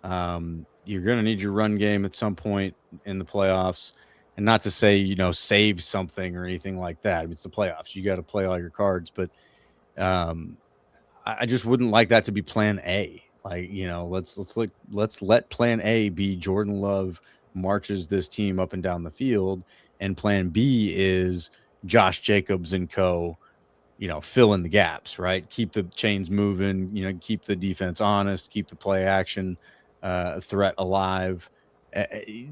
Speaker 3: You're going to need your run game at some point in the playoffs, and not to say, save something or anything like that. I mean, it's the playoffs. You got to play all your cards, but I just wouldn't like that to be plan A. Like, let's let plan A be Jordan Love marches this team up and down the field, and plan B is Josh Jacobs and co, fill in the gaps, right? Keep the chains moving, keep the defense honest, keep the play action threat alive,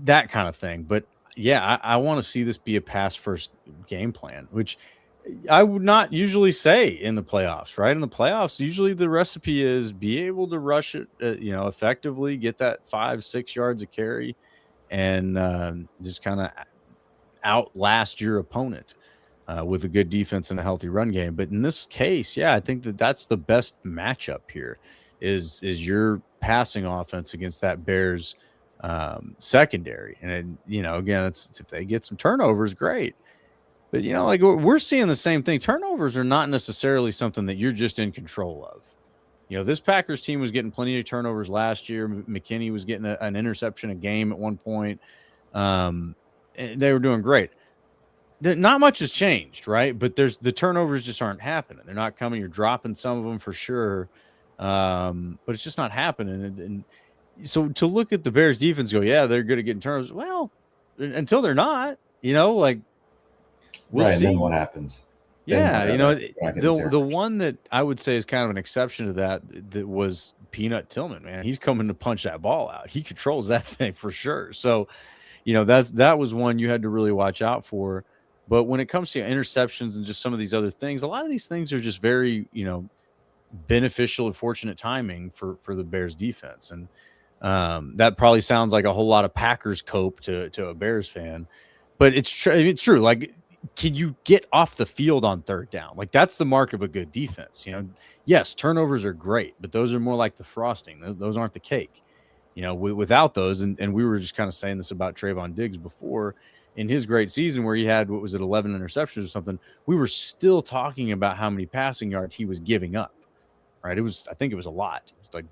Speaker 3: that kind of thing. But yeah, I want to see this be a pass first game plan, which I would not usually say in the playoffs, right? In the playoffs, usually the recipe is be able to rush it, effectively, get that 5-6 yards of carry, and just kind of outlast your opponent with a good defense and a healthy run game. But in this case, yeah, I think that's the best matchup here is your passing offense against that Bears secondary. And, again, it's if they get some turnovers, great. But, like we're seeing the same thing. Turnovers are not necessarily something that you're just in control of. This Packers team was getting plenty of turnovers last year. McKinney was getting an interception a game at one point. They were doing great. Not much has changed, right? But the turnovers just aren't happening. They're not coming. You're dropping some of them for sure. But it's just not happening. And so to look at the Bears defense, go, yeah, they're good at getting turnovers. Well, until they're not, we'll
Speaker 4: right,
Speaker 3: see.
Speaker 4: And then what happens?
Speaker 3: Yeah, the one that I would say is kind of an exception to that was Peanut Tillman, man. He's coming to punch that ball out. He controls that thing for sure. So, that was one you had to really watch out for. But when it comes to interceptions and just some of these other things, a lot of these things are just very, beneficial and fortunate timing for the Bears defense. And that probably sounds like a whole lot of Packers cope to a Bears fan, but it's true. Like, can you get off the field on third down? Like, that's the mark of a good defense. Yes, turnovers are great, but those are more like the frosting. Those aren't the cake. Without those, and we were just kind of saying this about Trayvon Diggs before in his great season where he had, 11 interceptions or something, we were still talking about how many passing yards he was giving up, right? I think it was a lot. It was like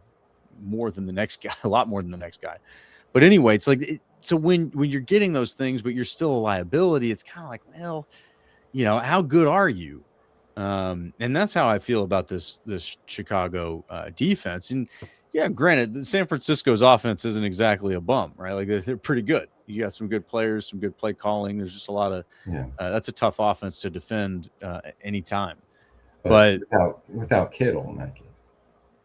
Speaker 3: more than the next guy, a lot more than the next guy. But anyway, it's like, so when you're getting those things, but you're still a liability, it's kind of like, well, how good are you? And that's how I feel about this Chicago defense. And yeah, granted, San Francisco's offense isn't exactly a bum, right? Like they're pretty good. You got some good players, some good play calling. There's just a lot of that's a tough offense to defend anytime. But
Speaker 4: without Kittle in that game.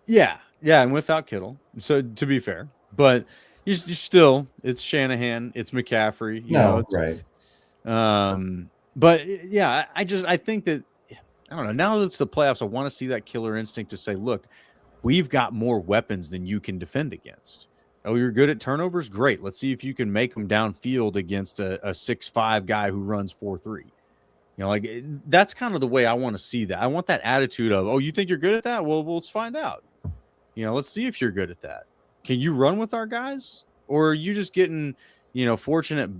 Speaker 3: Yeah, and without Kittle. So to be fair, but you still, it's Shanahan, it's McCaffrey.
Speaker 4: Right.
Speaker 3: But yeah, I think that, I don't know, now that it's the playoffs, I want to see that killer instinct to say, look, we've got more weapons than you can defend against. Oh, you're good at turnovers? Great. Let's see if you can make them downfield against a 6'5" guy who runs 4.3. Like that's kind of the way I want to see that. I want that attitude of, oh, you think you're good at that? Well, let's find out. Let's see if you're good at that. Can you run with our guys? Or are you just getting, fortunate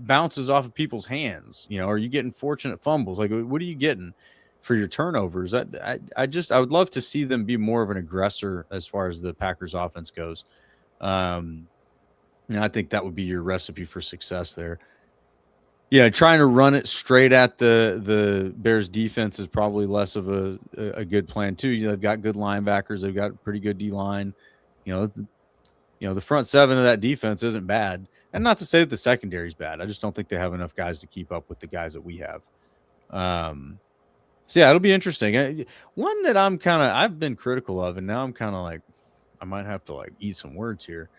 Speaker 3: bounces off of people's hands? Are you getting fortunate fumbles? Like, what are you getting for your turnovers? I would love to see them be more of an aggressor as far as the Packers offense goes. And I think that would be your recipe for success there. Yeah, trying to run it straight at the Bears defense is probably less of a good plan too. They've got good linebackers. They've got pretty good D-line. The front seven of that defense isn't bad. And not to say that the secondary is bad. I just don't think they have enough guys to keep up with the guys that we have. So yeah, it'll be interesting. One that I've been critical of, and now I'm kind of like, I might have to like eat some words here.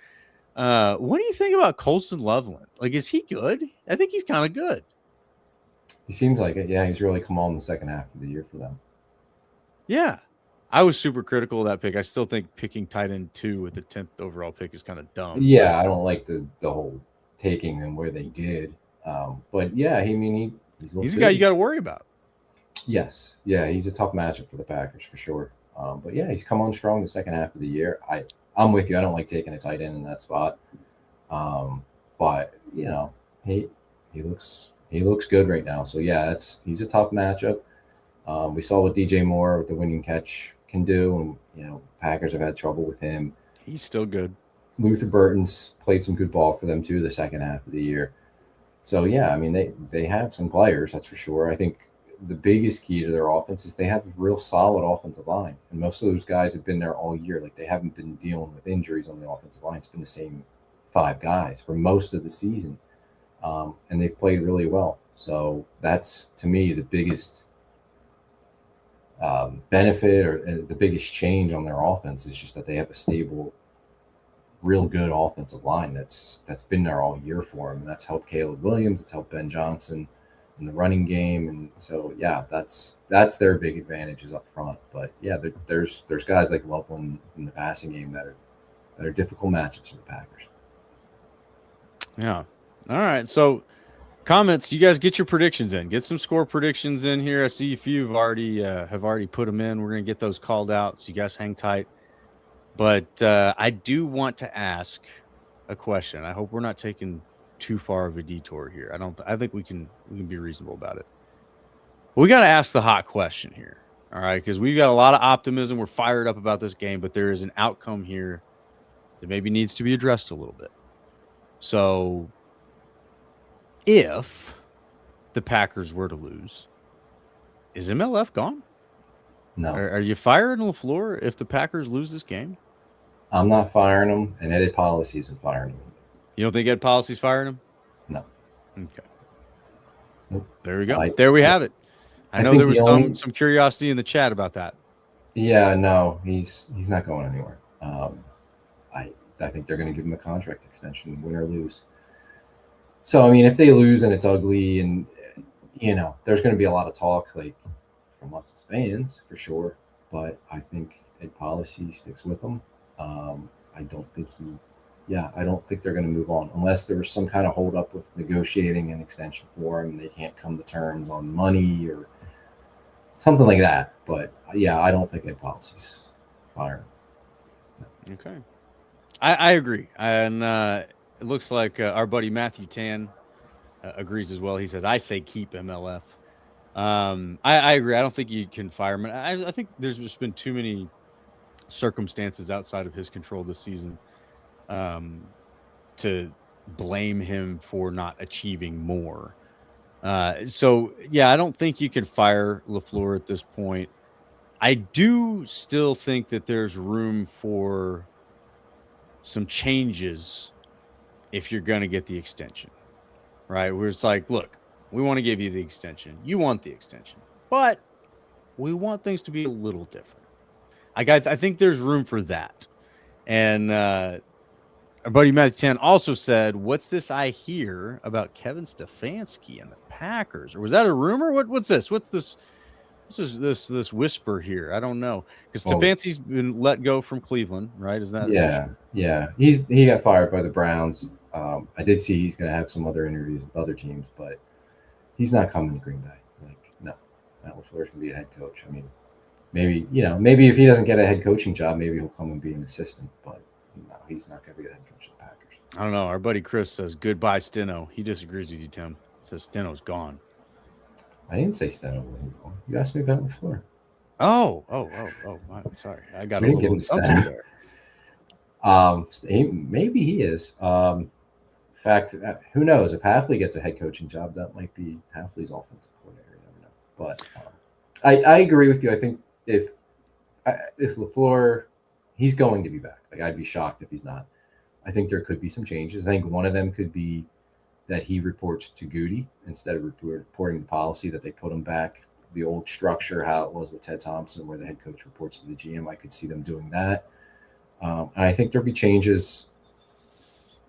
Speaker 3: What do you think about Colston Loveland? Like, is he good? I think he's kind of good.
Speaker 4: He seems like it. Yeah, he's really come on in the second half of the year for them.
Speaker 3: Yeah. I was super critical of that pick. I still think picking tight end 2 with the 10th overall pick is kind of dumb.
Speaker 4: Yeah, I don't like the whole taking them where they did. But yeah, he's
Speaker 3: a guy you got to worry about.
Speaker 4: Yes. Yeah, he's a tough matchup for the Packers for sure. But yeah, he's come on strong the second half of the year. I'm with you. I don't like taking a tight end in that spot. But he looks good right now. So yeah, he's a tough matchup. We saw what DJ Moore with the winning catch can do, and Packers have had trouble with him.
Speaker 3: He's still good.
Speaker 4: Luther Burton's played some good ball for them too the second half of the year. So yeah, I mean they have some players, that's for sure. I think the biggest key to their offense is they have a real solid offensive line, and most of those guys have been there all year. Like they haven't been dealing with injuries on the offensive line. It's been the same 5 guys for most of the season, and they've played really well. So that's to me the biggest benefit or the biggest change on their offense is just that they have a stable, real good offensive line that's been there all year for them. And that's helped Caleb Williams. It's helped Ben Johnson in the running game, and so yeah, that's their big advantages up front. But yeah, there's guys like Loveland in the passing game that are difficult matchups for the Packers.
Speaker 3: Yeah. All right. So comments, you guys get your predictions in. Get some score predictions in here. I see a few have already put them in. We're gonna get those called out, so you guys hang tight. But I do want to ask a question. I hope we're not taking too far of a detour here. I think we can be reasonable about it. But we got to ask the hot question here. All right, because we've got a lot of optimism. We're fired up about this game, but there is an outcome here that maybe needs to be addressed a little bit. So if the Packers were to lose, is MLF gone?
Speaker 4: No.
Speaker 3: Are you firing LaFleur if the Packers lose this game?
Speaker 4: I'm not firing him, and Ed Policy isn't firing him.
Speaker 3: You don't think Ed Policy's firing him?
Speaker 4: No.
Speaker 3: Okay.
Speaker 4: Nope.
Speaker 3: There we go. There we have it. I know there was some curiosity in the chat about that.
Speaker 4: Yeah, no, he's not going anywhere. I think they're going to give him a contract extension, win or lose. So I mean, if they lose and it's ugly, and there's going to be a lot of talk like from us as fans for sure. But I think Ed Policy sticks with them. I don't think they're going to move on unless there was some kind of holdup with negotiating an extension for him. They can't come to terms on money or something like that. But yeah, I don't think Ed Policy's firing.
Speaker 3: No. Okay, I agree, and it looks like our buddy Matthew Tan agrees as well. He says, "I say keep MLF." I agree. I don't think you can fire him. I think there's just been too many circumstances outside of his control this season to blame him for not achieving more. So yeah, I don't think you can fire LaFleur at this point. I do still think that there's room for some changes if you're going to get the extension, right? Where it's like, look, we want to give you the extension. You want the extension, but we want things to be a little different. I think there's room for that. And our buddy Matthew Tan also said, "What's this I hear about Kevin Stefanski and the Packers? Or was that a rumor? What's this? What's this? This whisper here? I don't know, because Stefanski's been let go from Cleveland, right? Is that
Speaker 4: yeah? He got fired by the Browns. I did see he's going to have some other interviews with other teams, but he's not coming to Green Bay. Like, no, Matt LaFleur's going to be a head coach. I mean, maybe if he doesn't get a head coaching job, maybe he'll come and be an assistant. But no, he's not going to be the head coach of the Packers.
Speaker 3: I don't know. Our buddy Chris says goodbye, Steno. He disagrees with you, Tim. He says Steno's gone. I
Speaker 4: didn't say Steno wasn't gone. You asked me about LaFleur.
Speaker 3: Oh. I'm sorry. I got a little assumption there.
Speaker 4: Maybe he is. In fact, who knows? If Hafley gets a head coaching job, that might be Hafley's offensive coordinator. You never know. But I agree with you. I think if LaFleur, he's going to be back. Like, I'd be shocked if he's not. I think there could be some changes. I think one of them could be that he reports to Goody instead of reporting the policy, that they put him back the old structure, how it was with Ted Thompson, where the head coach reports to the GM. I could see them doing that. And I think there'll be changes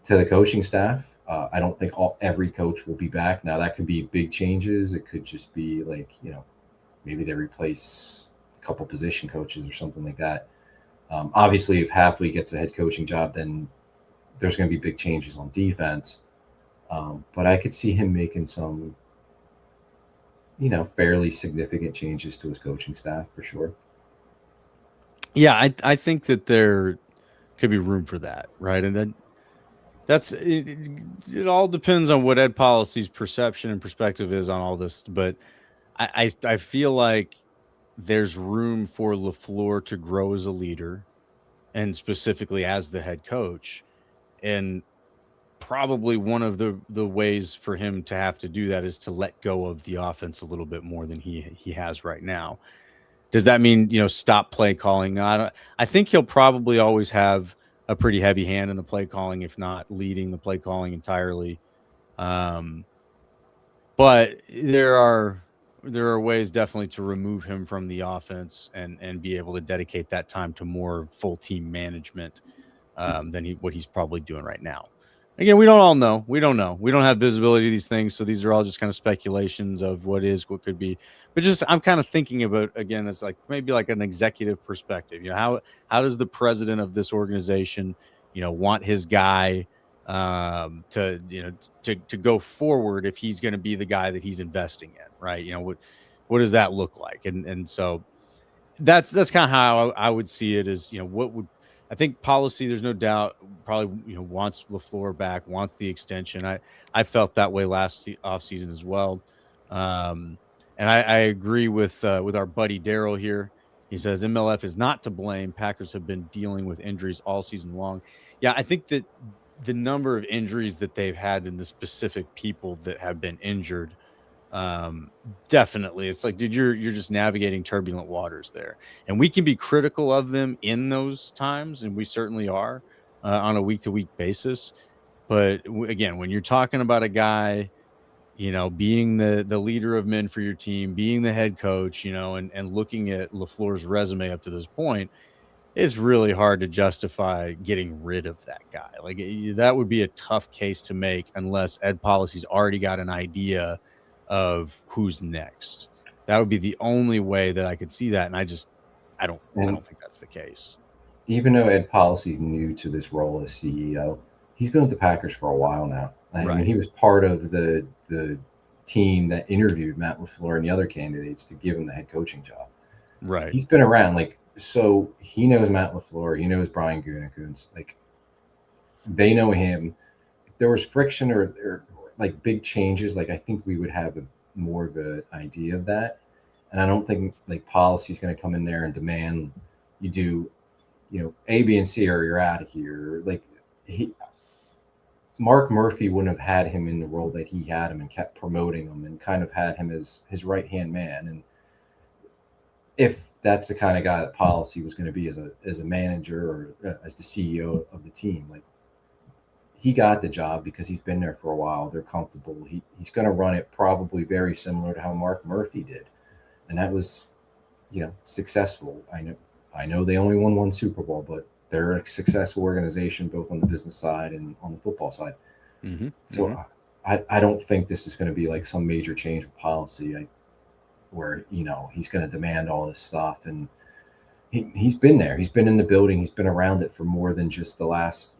Speaker 4: to the coaching staff. I don't think every coach will be back. Now, that could be big changes. It could just be like, maybe they replace a couple position coaches or something like that. Obviously, if Hafley gets a head coaching job, then there's going to be big changes on defense. But I could see him making some, fairly significant changes to his coaching staff for sure.
Speaker 3: Yeah, I think that there could be room for that, right? And then it all depends on what Ed Policy's perception and perspective is on all this. But I feel like there's room for LaFleur to grow as a leader and specifically as the head coach. And probably one of the ways for him to have to do that is to let go of the offense a little bit more than he has right now. Does that mean, stop play calling? No, I think he'll probably always have a pretty heavy hand in the play calling, if not leading the play calling entirely. But there are ways definitely to remove him from the offense and be able to dedicate that time to more full team management than what he's probably doing right now. Again, we don't all know. We don't know. We don't have visibility to these things, so these are all just kind of speculations of what is, what could be. But just I'm kind of thinking about, again, as like maybe like an executive perspective. How does the president of this organization, want his guy to go forward if he's going to be the guy that he's investing in, right? What does that look like? And so that's kind of how I would see it as, what would I think policy, there's no doubt, probably, wants LaFleur back, wants the extension. I felt that way last offseason as well. And I agree with our buddy Daryl here. He says MLF is not to blame. Packers have been dealing with injuries all season long. Yeah, I think that the number of injuries that they've had and the specific people that have been injured, definitely, it's like, dude, you're just navigating turbulent waters there, and we can be critical of them in those times, and we certainly are on a week-to-week basis. But again, when you're talking about a guy, being the leader of men for your team, being the head coach, and looking at LaFleur's resume up to this point, it's really hard to justify getting rid of that guy. Like, that would be a tough case to make unless Ed Policy's already got an idea of who's next. That would be the only way that I could see that. And I don't think that's the case.
Speaker 4: Even though Ed Policy's new to this role as CEO, he's been with the Packers for a while now. I mean, he was part of the team that interviewed Matt LaFleur and the other candidates to give him the head coaching job.
Speaker 3: Right.
Speaker 4: He's been around, so he knows Matt LaFleur, he knows Brian Gutekunst. They know him. If there was friction or big changes, I think we would have more of an idea of that. And I don't think policy's going to come in there and demand you do, A, B, and C, or you're out of here. Mark Murphy wouldn't have had him in the role that he had him and kept promoting him and kind of had him as his right-hand man. And if that's the kind of guy that policy was going to be as a manager or as the CEO of the team, he got the job because he's been there for a while. They're comfortable. He's going to run it probably very similar to how Mark Murphy did. And that was, successful. I know they only won one Super Bowl, but they're a successful organization, both on the business side and on the football side. Mm-hmm. So I don't think this is going to be some major change of policy where, he's going to demand all this stuff. And he's been there. He's been in the building. He's been around it for more than just the last,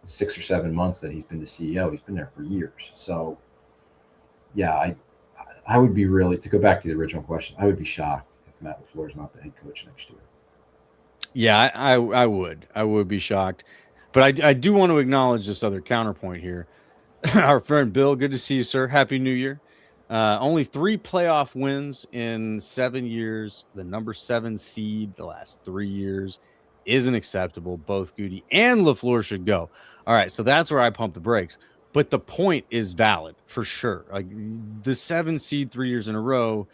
Speaker 4: 6 or 7 months that he's been the CEO. He's been there for years. So, yeah, I would be to go back to the original question, I would be shocked if Matt LaFleur is not the head coach next year.
Speaker 3: Yeah, I would be shocked. But I do want to acknowledge this other counterpoint here. Our friend Bill, good to see you, sir. Happy New Year. Only 3 playoff wins in 7 years. The number 7 seed the last 3 years isn't acceptable. Both Goody and LaFleur should go. All right, so that's where I pump the brakes. But the point is valid for sure. The 7 seed 3 years in a row,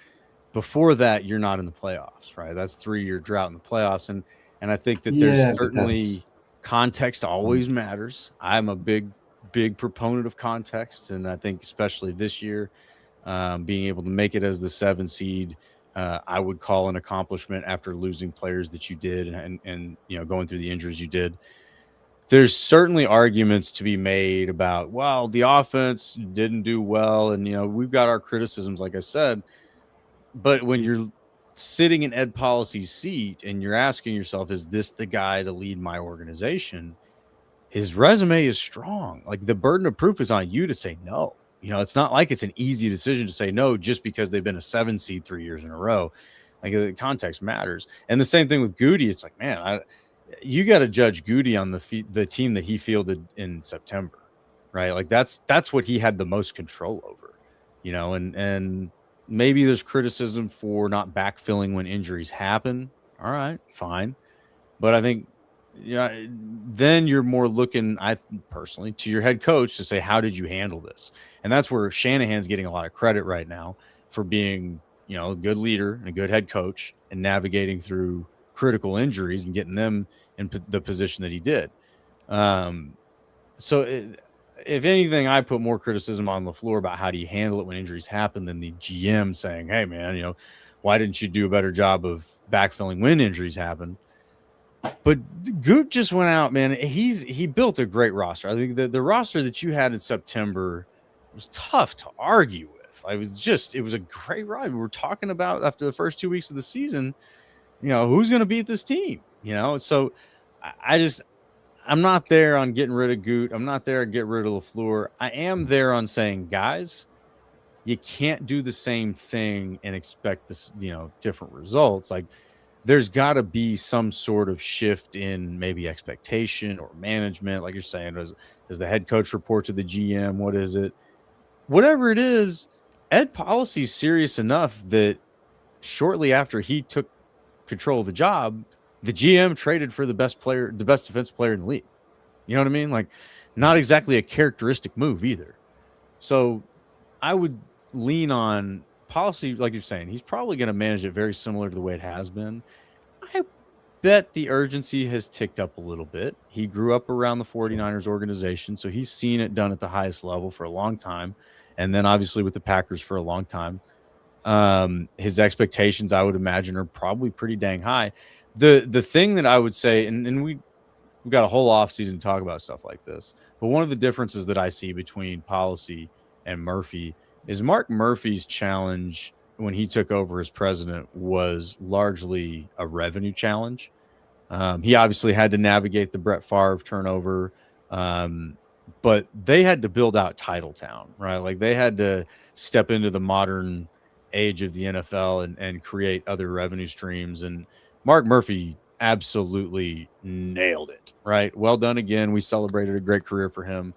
Speaker 3: before that, you're not in the playoffs, right? That's 3-year drought in the playoffs. And I think that there's certainly context always matters. I'm a big proponent of context. And I think especially this year, being able to make it as the 7 seed, I would call an accomplishment after losing players that you did and going through the injuries you did. There's certainly arguments to be made about, well, the offense didn't do well. And, we've got our criticisms, like I said. But when you're sitting in Ed Policy's seat and you're asking yourself, is this the guy to lead my organization? His resume is strong. The burden of proof is on you to say no. It's not like it's an easy decision to say no just because they've been a 7 seed 3 years in a row. The context matters. And the same thing with Goody. It's man, you got to judge Goody on the team that he fielded in September, right? That's what he had the most control over, and maybe there's criticism for not backfilling when injuries happen. All right, fine. But I think then you're more looking, I personally, to your head coach to say, how did you handle this? And that's where Shanahan's getting a lot of credit right now for being, a good leader and a good head coach and navigating through critical injuries and getting them in the position that he did. So if anything, I put more criticism on LaFleur about how do you handle it when injuries happen than the GM saying, hey, man, why didn't you do a better job of backfilling when injuries happen? But Goot just went out, man. He built a great roster. I think the roster that you had in September was tough to argue with. It was a great ride. We were talking about after the first 2 weeks of the season, who's going to beat this team, So I'm not there on getting rid of Goot. I'm not there to get rid of LaFleur. I am there on saying, guys, you can't do the same thing and expect this, different results. Like, there's got to be some sort of shift in maybe expectation or management. Like you're saying, does the head coach report to the GM? What is it? Whatever it is, Ed Policy's serious enough that shortly after he took control of the job, the GM traded for the best defensive player in the league. You know what I mean? Like, not exactly a characteristic move either. So I would lean on Policy, like you're saying. He's probably going to manage it very similar to the way it has been. I bet the urgency has ticked up a little bit. He grew up around the 49ers organization, so he's seen it done at the highest level for a long time, and then obviously with the Packers for a long time. His expectations, I would imagine, are probably pretty dang high. The thing that I would say, and we've got a whole offseason to talk about stuff like this, but one of the differences that I see between Policy and Murphy is Mark Murphy's challenge when he took over as president was largely a revenue challenge. He obviously had to navigate the Brett Favre turnover, but they had to build out Titletown, right? Like, they had to step into the modern age of the NFL and create other revenue streams. And Mark Murphy absolutely nailed it, right? Well done again. We celebrated a great career for him.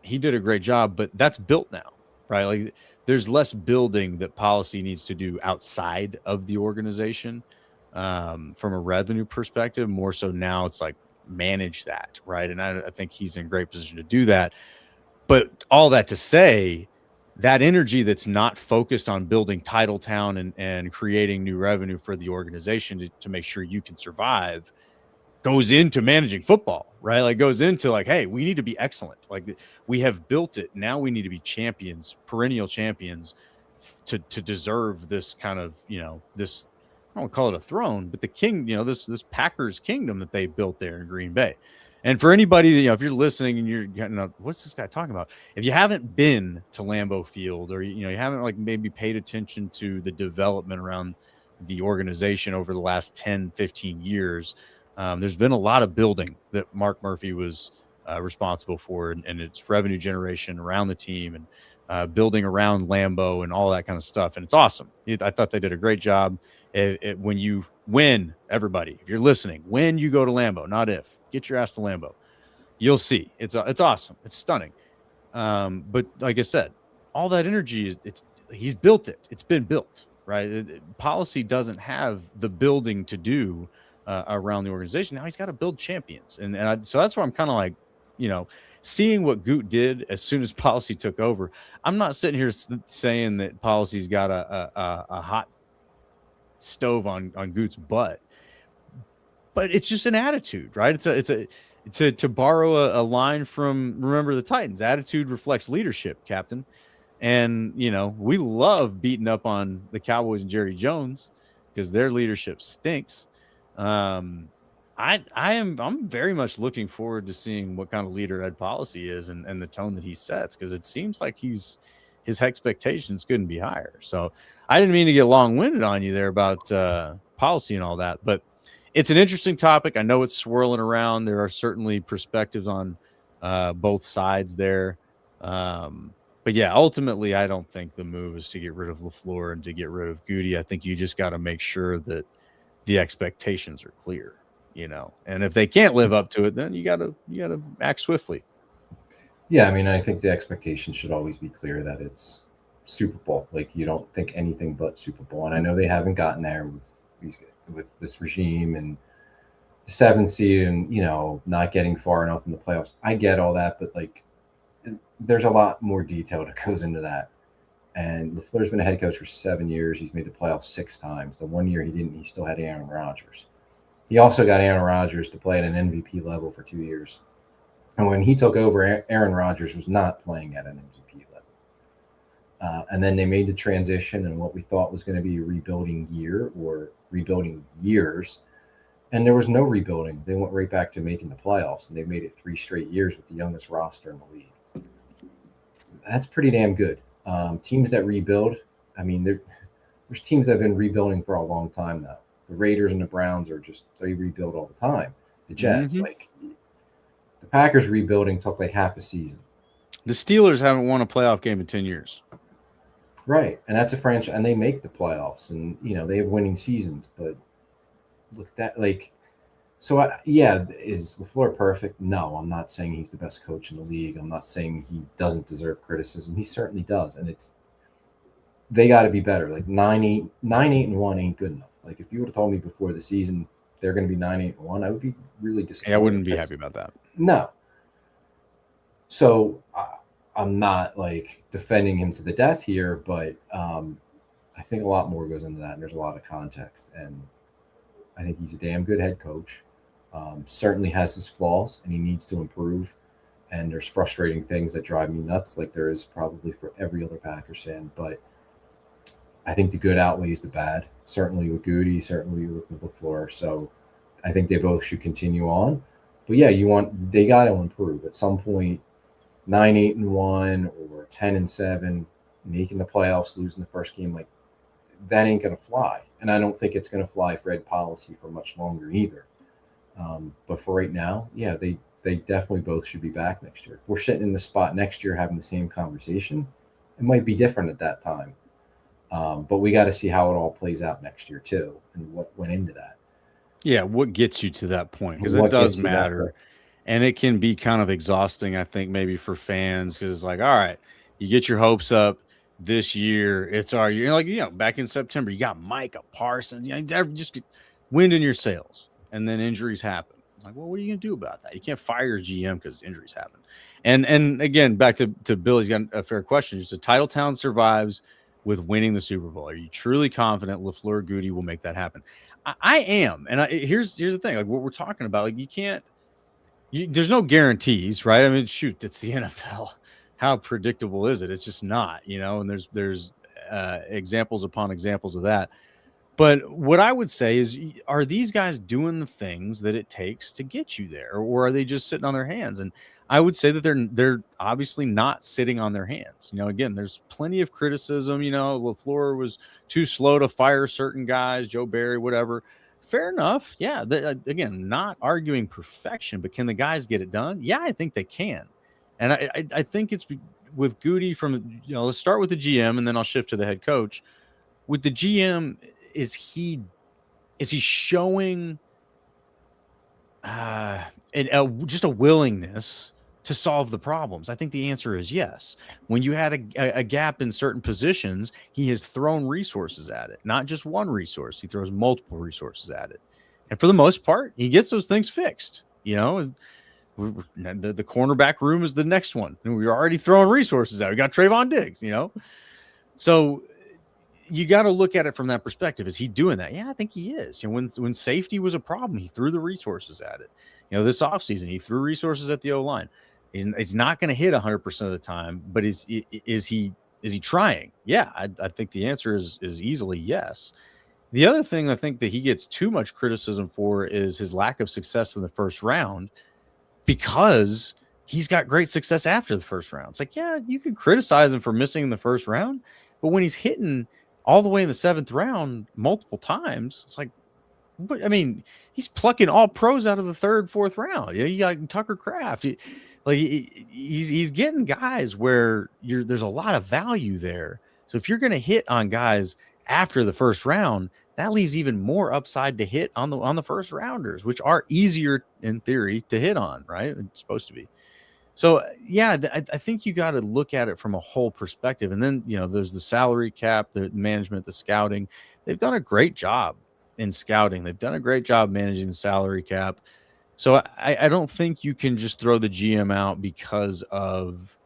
Speaker 3: He did a great job, but that's built now, right? Like, there's less building that Policy needs to do outside of the organization from a revenue perspective. More so now it's like manage that, right? And I think he's in a great position to do that. But all that to say, that energy that's not focused on building Titletown and creating new revenue for the organization to make sure you can survive goes into managing football, right? Like, goes into like, hey, we need to be excellent. Like, we have built it. Now we need to be champions, perennial champions to deserve this kind of, this, I don't want to call it a throne, but the king, this Packers kingdom that they built there in Green Bay. And for anybody that, if you're listening and you're getting, what's this guy talking about? If you haven't been to Lambeau Field, or, you haven't like maybe paid attention to the development around the organization over the last 10, 15 years, there's been a lot of building that Mark Murphy was responsible for, and its revenue generation around the team and building around Lambeau and all that kind of stuff. And it's awesome. I thought they did a great job. When you win, everybody, if you're listening, when you go to Lambeau, not if, get your ass to Lambeau, you'll see it's awesome. It's stunning. But like I said, all that energy he's built it. It's been built, right? Policy doesn't have the building to do around the organization. Now he's got to build champions. So that's where I'm kind of like, seeing what Goot did as soon as Policy took over. I'm not sitting here saying that Policy's got a hot stove on Goot's butt, but it's just an attitude, right? To borrow a line from Remember the Titans, attitude reflects leadership, Captain. And, we love beating up on the Cowboys and Jerry Jones because their leadership stinks. I'm very much looking forward to seeing what kind of leader Ed Policy is and the tone that he sets, because it seems like his expectations couldn't be higher. So I didn't mean to get long-winded on you there about Policy and all that, but it's an interesting topic. I know it's swirling around. There are certainly perspectives on both sides there. But yeah, ultimately, I don't think the move is to get rid of LaFleur and to get rid of Goody. I think you just got to make sure that the expectations are clear, and if they can't live up to it, then you gotta act swiftly.
Speaker 4: Yeah, I mean, I think the expectation should always be clear that it's Super Bowl. Like, you don't think anything but Super Bowl. And I know they haven't gotten there with this regime, and the 7th seed and, not getting far enough in the playoffs. I get all that, but like, there's a lot more detail that goes into that. And LaFleur's been a head coach for 7 years. He's made the playoffs 6 times. The 1 year he didn't, he still had Aaron Rodgers. He also got Aaron Rodgers to play at an MVP level for 2 years. And when he took over, Aaron Rodgers was not playing at an MVP level. And then they made the transition in what we thought was going to be a rebuilding year or rebuilding years. And there was no rebuilding. They went right back to making the playoffs, and they made it 3 straight years with the youngest roster in the league. That's pretty damn good. Teams that rebuild, I mean, there's teams that have been rebuilding for a long time now. The Raiders and the Browns they rebuild all the time. The Jets, the Packers rebuilding took like half a season.
Speaker 3: The Steelers haven't won a playoff game in 10 years.
Speaker 4: Right. And that's a franchise, and they make the playoffs, and, they have winning seasons, but look at that, is LaFleur perfect? No, I'm not saying he's the best coach in the league. I'm not saying he doesn't deserve criticism. He certainly does, and they got to be better. Like 9-8 and 1 ain't good enough. Like if you would have told me before the season they're going to be 9-8 and 1, I would be really disappointed.
Speaker 3: Yeah, I wouldn't be happy about that.
Speaker 4: No. So I'm not like defending him to the death here, but I think a lot more goes into that, and there's a lot of context, and I think he's a damn good head coach. Certainly has his flaws, and he needs to improve. And there's frustrating things that drive me nuts, like there is probably for every other Packers fan. But I think the good outweighs the bad, certainly with Goody, certainly with LaFleur. So I think they both should continue on. But yeah, they got to improve at some point. 9-8 and 1 or 10 and 7, making the playoffs, losing the first game, like that ain't gonna fly. And I don't think it's gonna fly for Ed Policy for much longer either. But for right now, yeah, they definitely both should be back next year. If we're sitting in the spot next year having the same conversation, it might be different at that time. But we got to see how it all plays out next year too, and what went into that.
Speaker 3: Yeah, what gets you to that point? Because it does matter. And it can be kind of exhausting, I think, maybe for fans, because it's like, all right, you get your hopes up this year. It's our year. Like, back in September, you got Micah Parsons. Just wind in your sails, and then injuries happen. Like, well, what are you going to do about that? You can't fire your GM because injuries happen. And again, back to Billy's got a fair question. Just a title town survives with winning the Super Bowl. Are you truly confident LaFleur Goody will make that happen? I am. And here's the thing. Like what we're talking about, like you can't. There's no guarantees, right? I mean, shoot, it's the NFL. How predictable is it? It's just not, and there's examples upon examples of that. But what I would say is, are these guys doing the things that it takes to get you there, or are they just sitting on their hands? And I would say that they're obviously not sitting on their hands. Again, there's plenty of criticism. LaFleur was too slow to fire certain guys, Joe Barry, whatever. Fair enough. Yeah. Again, not arguing perfection, but can the guys get it done? Yeah, I think they can. And I think it's with Goody from, let's start with the GM and then I'll shift to the head coach. With the GM, is he showing just a willingness to solve the problems? I think the answer is yes. When you had a gap in certain positions, he has thrown resources at it, not just one resource. He throws multiple resources at it. And for the most part, he gets those things fixed. The cornerback room is the next one. And we're already throwing resources out. We got Trayvon Diggs, So you got to look at it from that perspective. Is he doing that? Yeah, I think he is. When safety was a problem, he threw the resources at it. This offseason, he threw resources at the O-line. He's not going to hit 100% of the time, but is he trying? Yeah, I think the answer is easily yes. The other thing I think that he gets too much criticism for is his lack of success in the first round, because he's got great success after the first round. It's like, yeah, you can criticize him for missing in the first round, but when he's hitting all the way in the 7th round multiple times, it's like, but I mean, he's plucking all pros out of the 3rd, 4th round. You got Tucker Kraft. He's getting guys where there's a lot of value there. So if you're going to hit on guys after the first round, that leaves even more upside to hit on the first rounders, which are easier in theory to hit on, right? It's supposed to be. So yeah, I think you got to look at it from a whole perspective. And then, there's the salary cap, the management, the scouting. They've done a great job in scouting. They've done a great job managing the salary cap. So I don't think you can just throw the GM out because of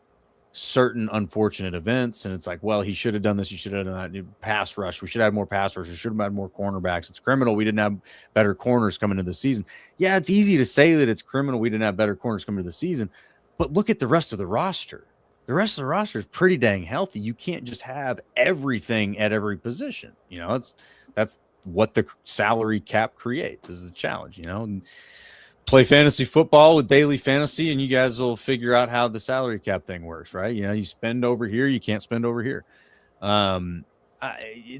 Speaker 3: certain unfortunate events. And it's like, well, he should have done this. He should have done that. Pass rush. We should have had more pass rush. We should have had more cornerbacks. It's criminal. We didn't have better corners coming into the season. Yeah, it's easy to say that it's criminal. We didn't have better corners coming into the season. But look at the rest of the roster. The rest of the roster is pretty dang healthy. You can't just have everything at every position. You know, that's what the salary cap creates is the challenge, you know. And play fantasy football with daily fantasy, and you guys will figure out how the salary cap thing works, right? You know, you spend over here, you can't spend over here.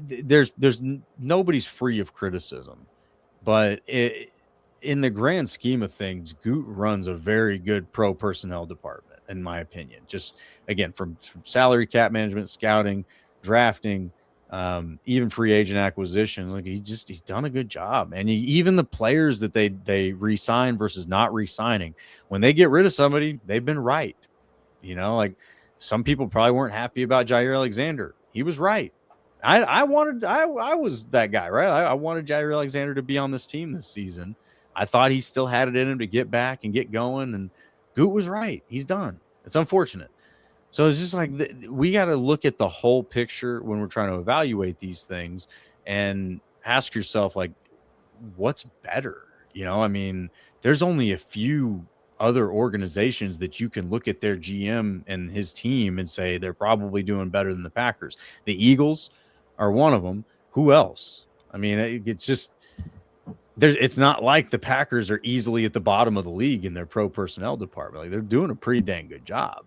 Speaker 3: There's nobody's free of criticism, but in the grand scheme of things, Goot runs a very good pro personnel department, in my opinion. Just again, from salary cap management, scouting, drafting, even free agent acquisition, like he's done a good job. And even the players that they re-sign versus not re-signing, when they get rid of somebody, they've been right. You know, like some people probably weren't happy about Jair Alexander. He was right. I was that guy, right? I wanted Jair Alexander to be on this team this season. I thought he still had it in him to get back and get going, and Goot was right. He's done. It's unfortunate. So it's just like we got to look at the whole picture when we're trying to evaluate these things and ask yourself, like, what's better? You know, I mean, there's only a few other organizations that you can look at their GM and his team and say they're probably doing better than the Packers. The Eagles are one of them. Who else? I mean, it's just it's not like the Packers are easily at the bottom of the league in their pro personnel department. Like, they're doing a pretty dang good job.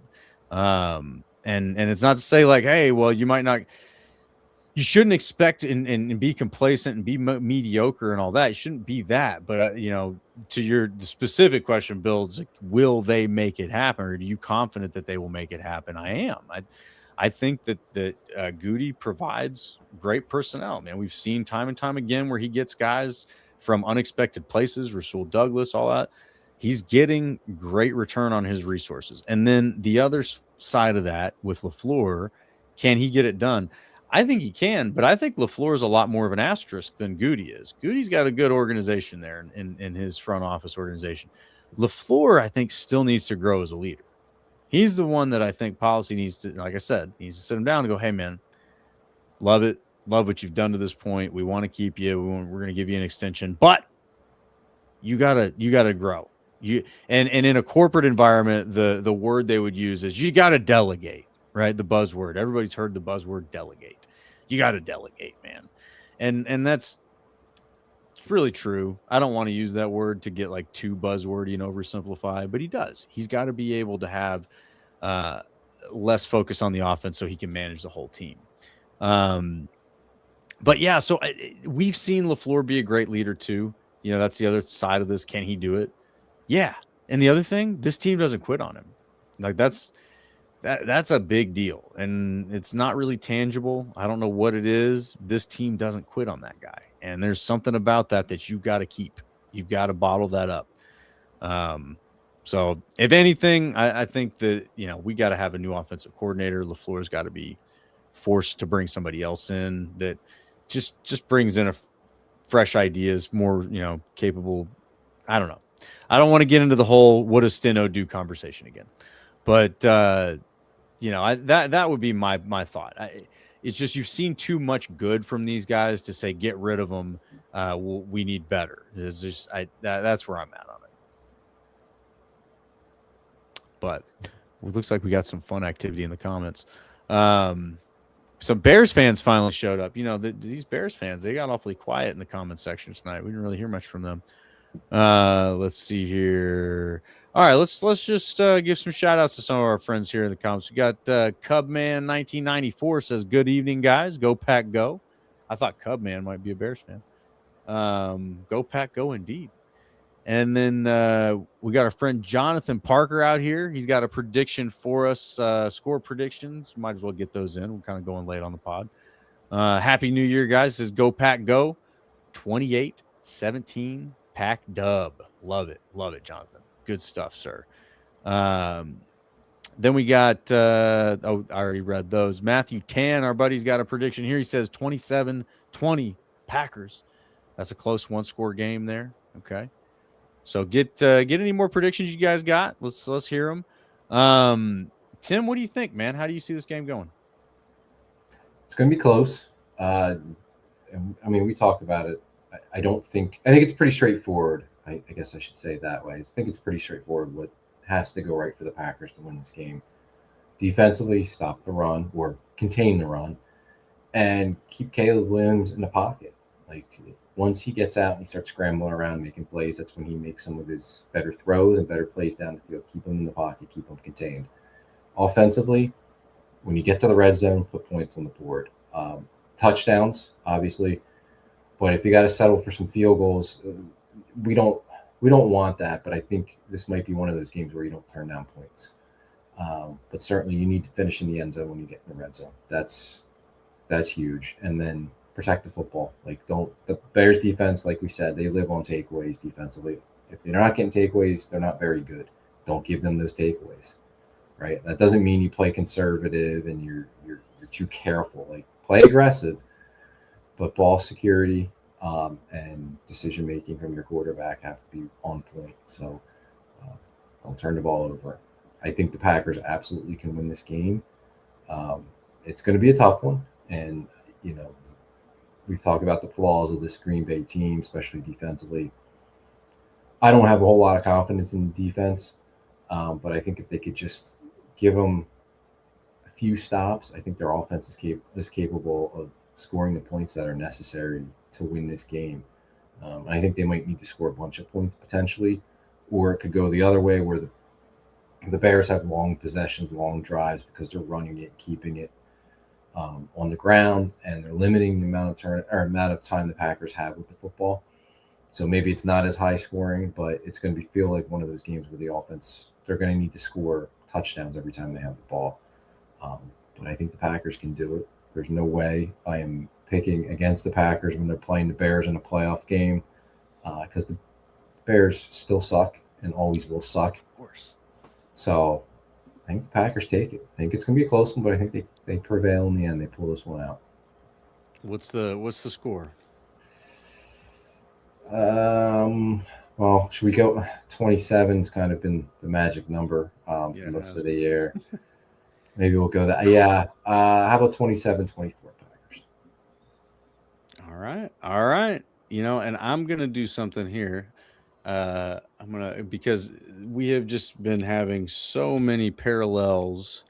Speaker 3: And it's not to say like, hey, well, you shouldn't expect and be complacent and be mediocre and all that. You shouldn't be that. But, you know, to the specific question, Bill, it's like, will they make it happen? Or are you confident that they will make it happen? I am. I think that Goody provides great personnel, man. We've seen time and time again where he gets guys from unexpected places, Rasul Douglas, all that. He's getting great return on his resources. And then the other side of that with LaFleur, can he get it done? I think he can, but I think LaFleur is a lot more of an asterisk than Goody is. Goody's got a good organization there in his front office organization. LaFleur, I think, still needs to grow as a leader. He's the one that I think policy needs to, like I said, needs to sit him down and go, hey, man, love it. Love what you've done to this point. We want to keep you. We're going to give you an extension, but you gotta grow. And in a corporate environment, the word they would use is you got to delegate, right? The buzzword. Everybody's heard the buzzword delegate. You got to delegate, man. And it's really true. I don't want to use that word to get like too buzzwordy and oversimplified, but he does. He's got to be able to have less focus on the offense so he can manage the whole team. But yeah, so we've seen LaFleur be a great leader too. You know, that's the other side of this. Can he do it? Yeah. And the other thing, this team doesn't quit on him. Like that's a big deal. And it's not really tangible. I don't know what it is. This team doesn't quit on that guy. And there's something about that you've got to keep. You've got to bottle that up. So if anything, I think that, you know, we got to have a new offensive coordinator. LaFleur's got to be forced to bring somebody else in that just brings in fresh ideas, more, you know, capable. I don't know. I don't want to get into the whole what does Steno do conversation again, but you know, that would be my thought. It's just you've seen too much good from these guys to say get rid of them. We need better. It's just that's where I'm at on it. But it looks like we got some fun activity in the comments. Some Bears fans finally showed up. You know, these Bears fans, they got awfully quiet in the comment section tonight. We didn't really hear much from them. Let's see here. All right, let's just give some shout outs to some of our friends here in the comments. We got Cubman 1994 says, good evening, guys. Go Pack Go. I thought Cubman might be a Bears fan. Go Pack Go indeed. And then we got our friend Jonathan Parker out here. He's got a prediction for us, score predictions. Might as well get those in. We're kind of going late on the pod. Happy New Year, guys. Says Go Pack Go. 28-17 Pack dub. Love it, Jonathan. Good stuff, sir. Then we got, I already read those. Matthew Tan, our buddy's got a prediction here. He says 27-20 Packers. That's a close one-score game there. Okay. So get any more predictions you guys got? Let's hear them. Tim, what do you think, man? How do you see this game going?
Speaker 4: It's going to be close. I mean, we talked about it. I think it's pretty straightforward. I guess I should say it that way. I think it's pretty straightforward what has to go right for the Packers to win this game. Defensively, stop the run or contain the run and keep Caleb Williams in the pocket. Like, once he gets out and he starts scrambling around making plays, that's when he makes some of his better throws and better plays down the field. Keep him in the pocket, keep him contained. Offensively, when you get to the red zone, put points on the board. Touchdowns, obviously, but if you got to settle for some field goals, we don't want that. But I think this might be one of those games where you don't turn down points. But certainly, you need to finish in the end zone when you get in the red zone. That's huge. And then protect the football. Like, the Bears defense, like we said, they live on takeaways defensively. If they're not getting takeaways, they're not very good. Don't give them those takeaways, right? That doesn't mean you play conservative and you're too careful. Like, play aggressive, but ball security and decision making from your quarterback have to be on point. So don't turn the ball over. I think the Packers absolutely can win this game. It's going to be a tough one, and we've talked about the flaws of this Green Bay team, especially defensively. I don't have a whole lot of confidence in the defense, but I think if they could just give them a few stops, I think their offense is capable of scoring the points that are necessary to win this game. I think they might need to score a bunch of points potentially, or it could go the other way where the Bears have long possessions, long drives because they're running it, keeping it on the ground, and they're limiting the amount of time the Packers have with the football. So maybe it's not as high scoring, but it's going to feel like one of those games where the offense, they're going to need to score touchdowns every time they have the ball. But I think the Packers can do it. There's no way I am picking against the Packers when they're playing the Bears in a playoff game, because the Bears still suck and always will suck.
Speaker 3: Of course.
Speaker 4: So I think the Packers take it. I think it's going to be a close one, but I think they prevail in the end. They pull this one out.
Speaker 3: What's the score?
Speaker 4: Well, should we go? 27's kind of been the magic number for most of the year. Maybe we'll go that. Yeah. How about 27-24 Packers?
Speaker 3: All right. And I'm going to do something here. Because we have just been having so many parallels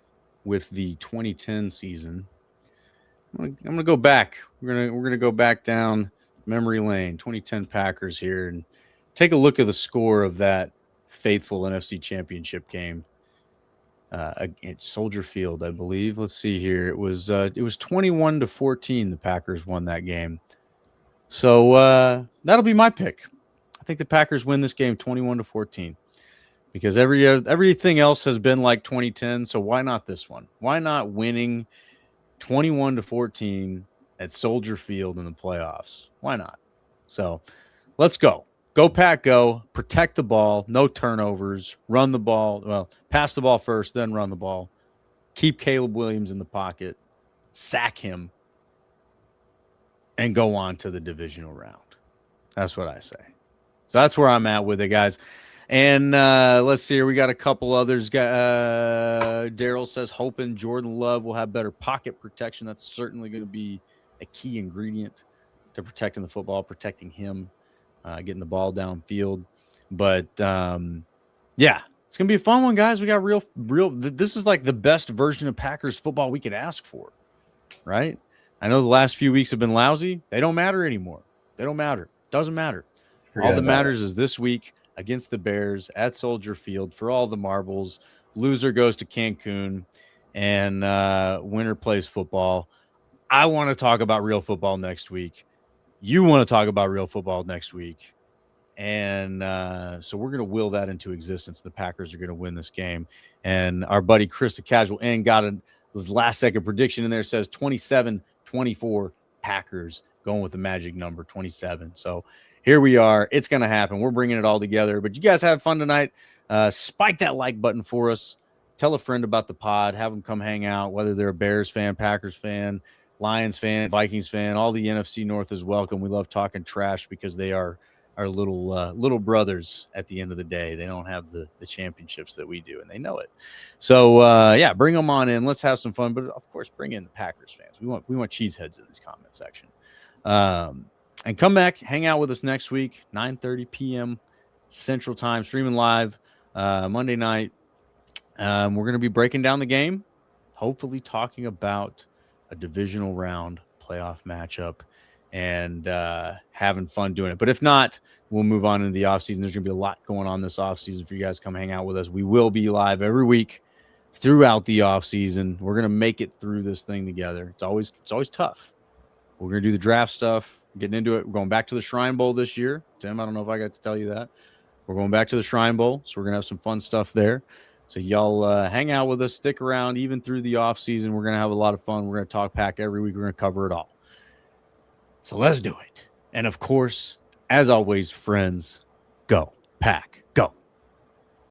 Speaker 3: with the 2010 season. I'm gonna go back. We're gonna go back down memory lane. 2010 Packers here, and take a look at the score of that faithful NFC Championship game at Soldier Field, I believe. Let's see here. It was 21-14. The Packers won that game. So that'll be my pick. I think the Packers win this game 21-14 because everything else has been like 2010. So why not this one? Why not winning 21-14 at Soldier Field in the playoffs? Why not? So let's go. Go Pack, go. Protect the ball. No turnovers. Run the ball. Well, pass the ball first, then run the ball. Keep Caleb Williams in the pocket. Sack him. And go on to the divisional round. That's what I say. So that's where I'm at with it, guys. And let's see here. We got a couple others. Daryl says, hoping Jordan Love will have better pocket protection. That's certainly going to be a key ingredient to protecting the football, protecting him, getting the ball downfield. But, yeah, it's going to be a fun one, guys. We got real. This is like the best version of Packers football we could ask for, right? I know the last few weeks have been lousy. They don't matter anymore. They don't matter. Doesn't matter. All that matters is this week against the Bears at Soldier Field for all the marbles. Loser goes to Cancun, and winner plays football. I want to talk about real football next week. You want to talk about real football next week. And so we're going to will that into existence. The Packers are going to win this game. And our buddy Chris, the Casual End, got his last-second prediction in there. Says 27-24 Packers, going with the magic number 27. So here we are. It's going to happen. We're bringing it all together. But you guys have fun tonight. Spike that like button for us. Tell a friend about the pod. Have them come hang out, whether they're a Bears fan, Packers fan, Lions fan, Vikings fan, all the NFC North is welcome. We love talking trash because they are our little brothers at the end of the day. They don't have the championships that we do, and they know it. So, yeah, bring them on in. Let's have some fun. But, of course, bring in the Packers fans. We want cheeseheads in this comment section. And come back, hang out with us next week, 9:30 p.m. Central Time, streaming live Monday night. We're going to be breaking down the game, hopefully talking about a divisional round playoff matchup and having fun doing it. But if not, we'll move on into the offseason. There's going to be a lot going on this offseason for you guys to come hang out with us. We will be live every week throughout the offseason. We're going to make it through this thing together. It's always tough. We're going to do the draft stuff, getting into it. We're going back to the Shrine Bowl this year. Tim, I don't know if I got to tell you that. We're going back to the Shrine Bowl, so we're going to have some fun stuff there. So y'all hang out with us, stick around even through the offseason. We're going to have a lot of fun. We're going to talk Pack every week. We're going to cover it all. So let's do it. And, of course, as always, friends, go Pack.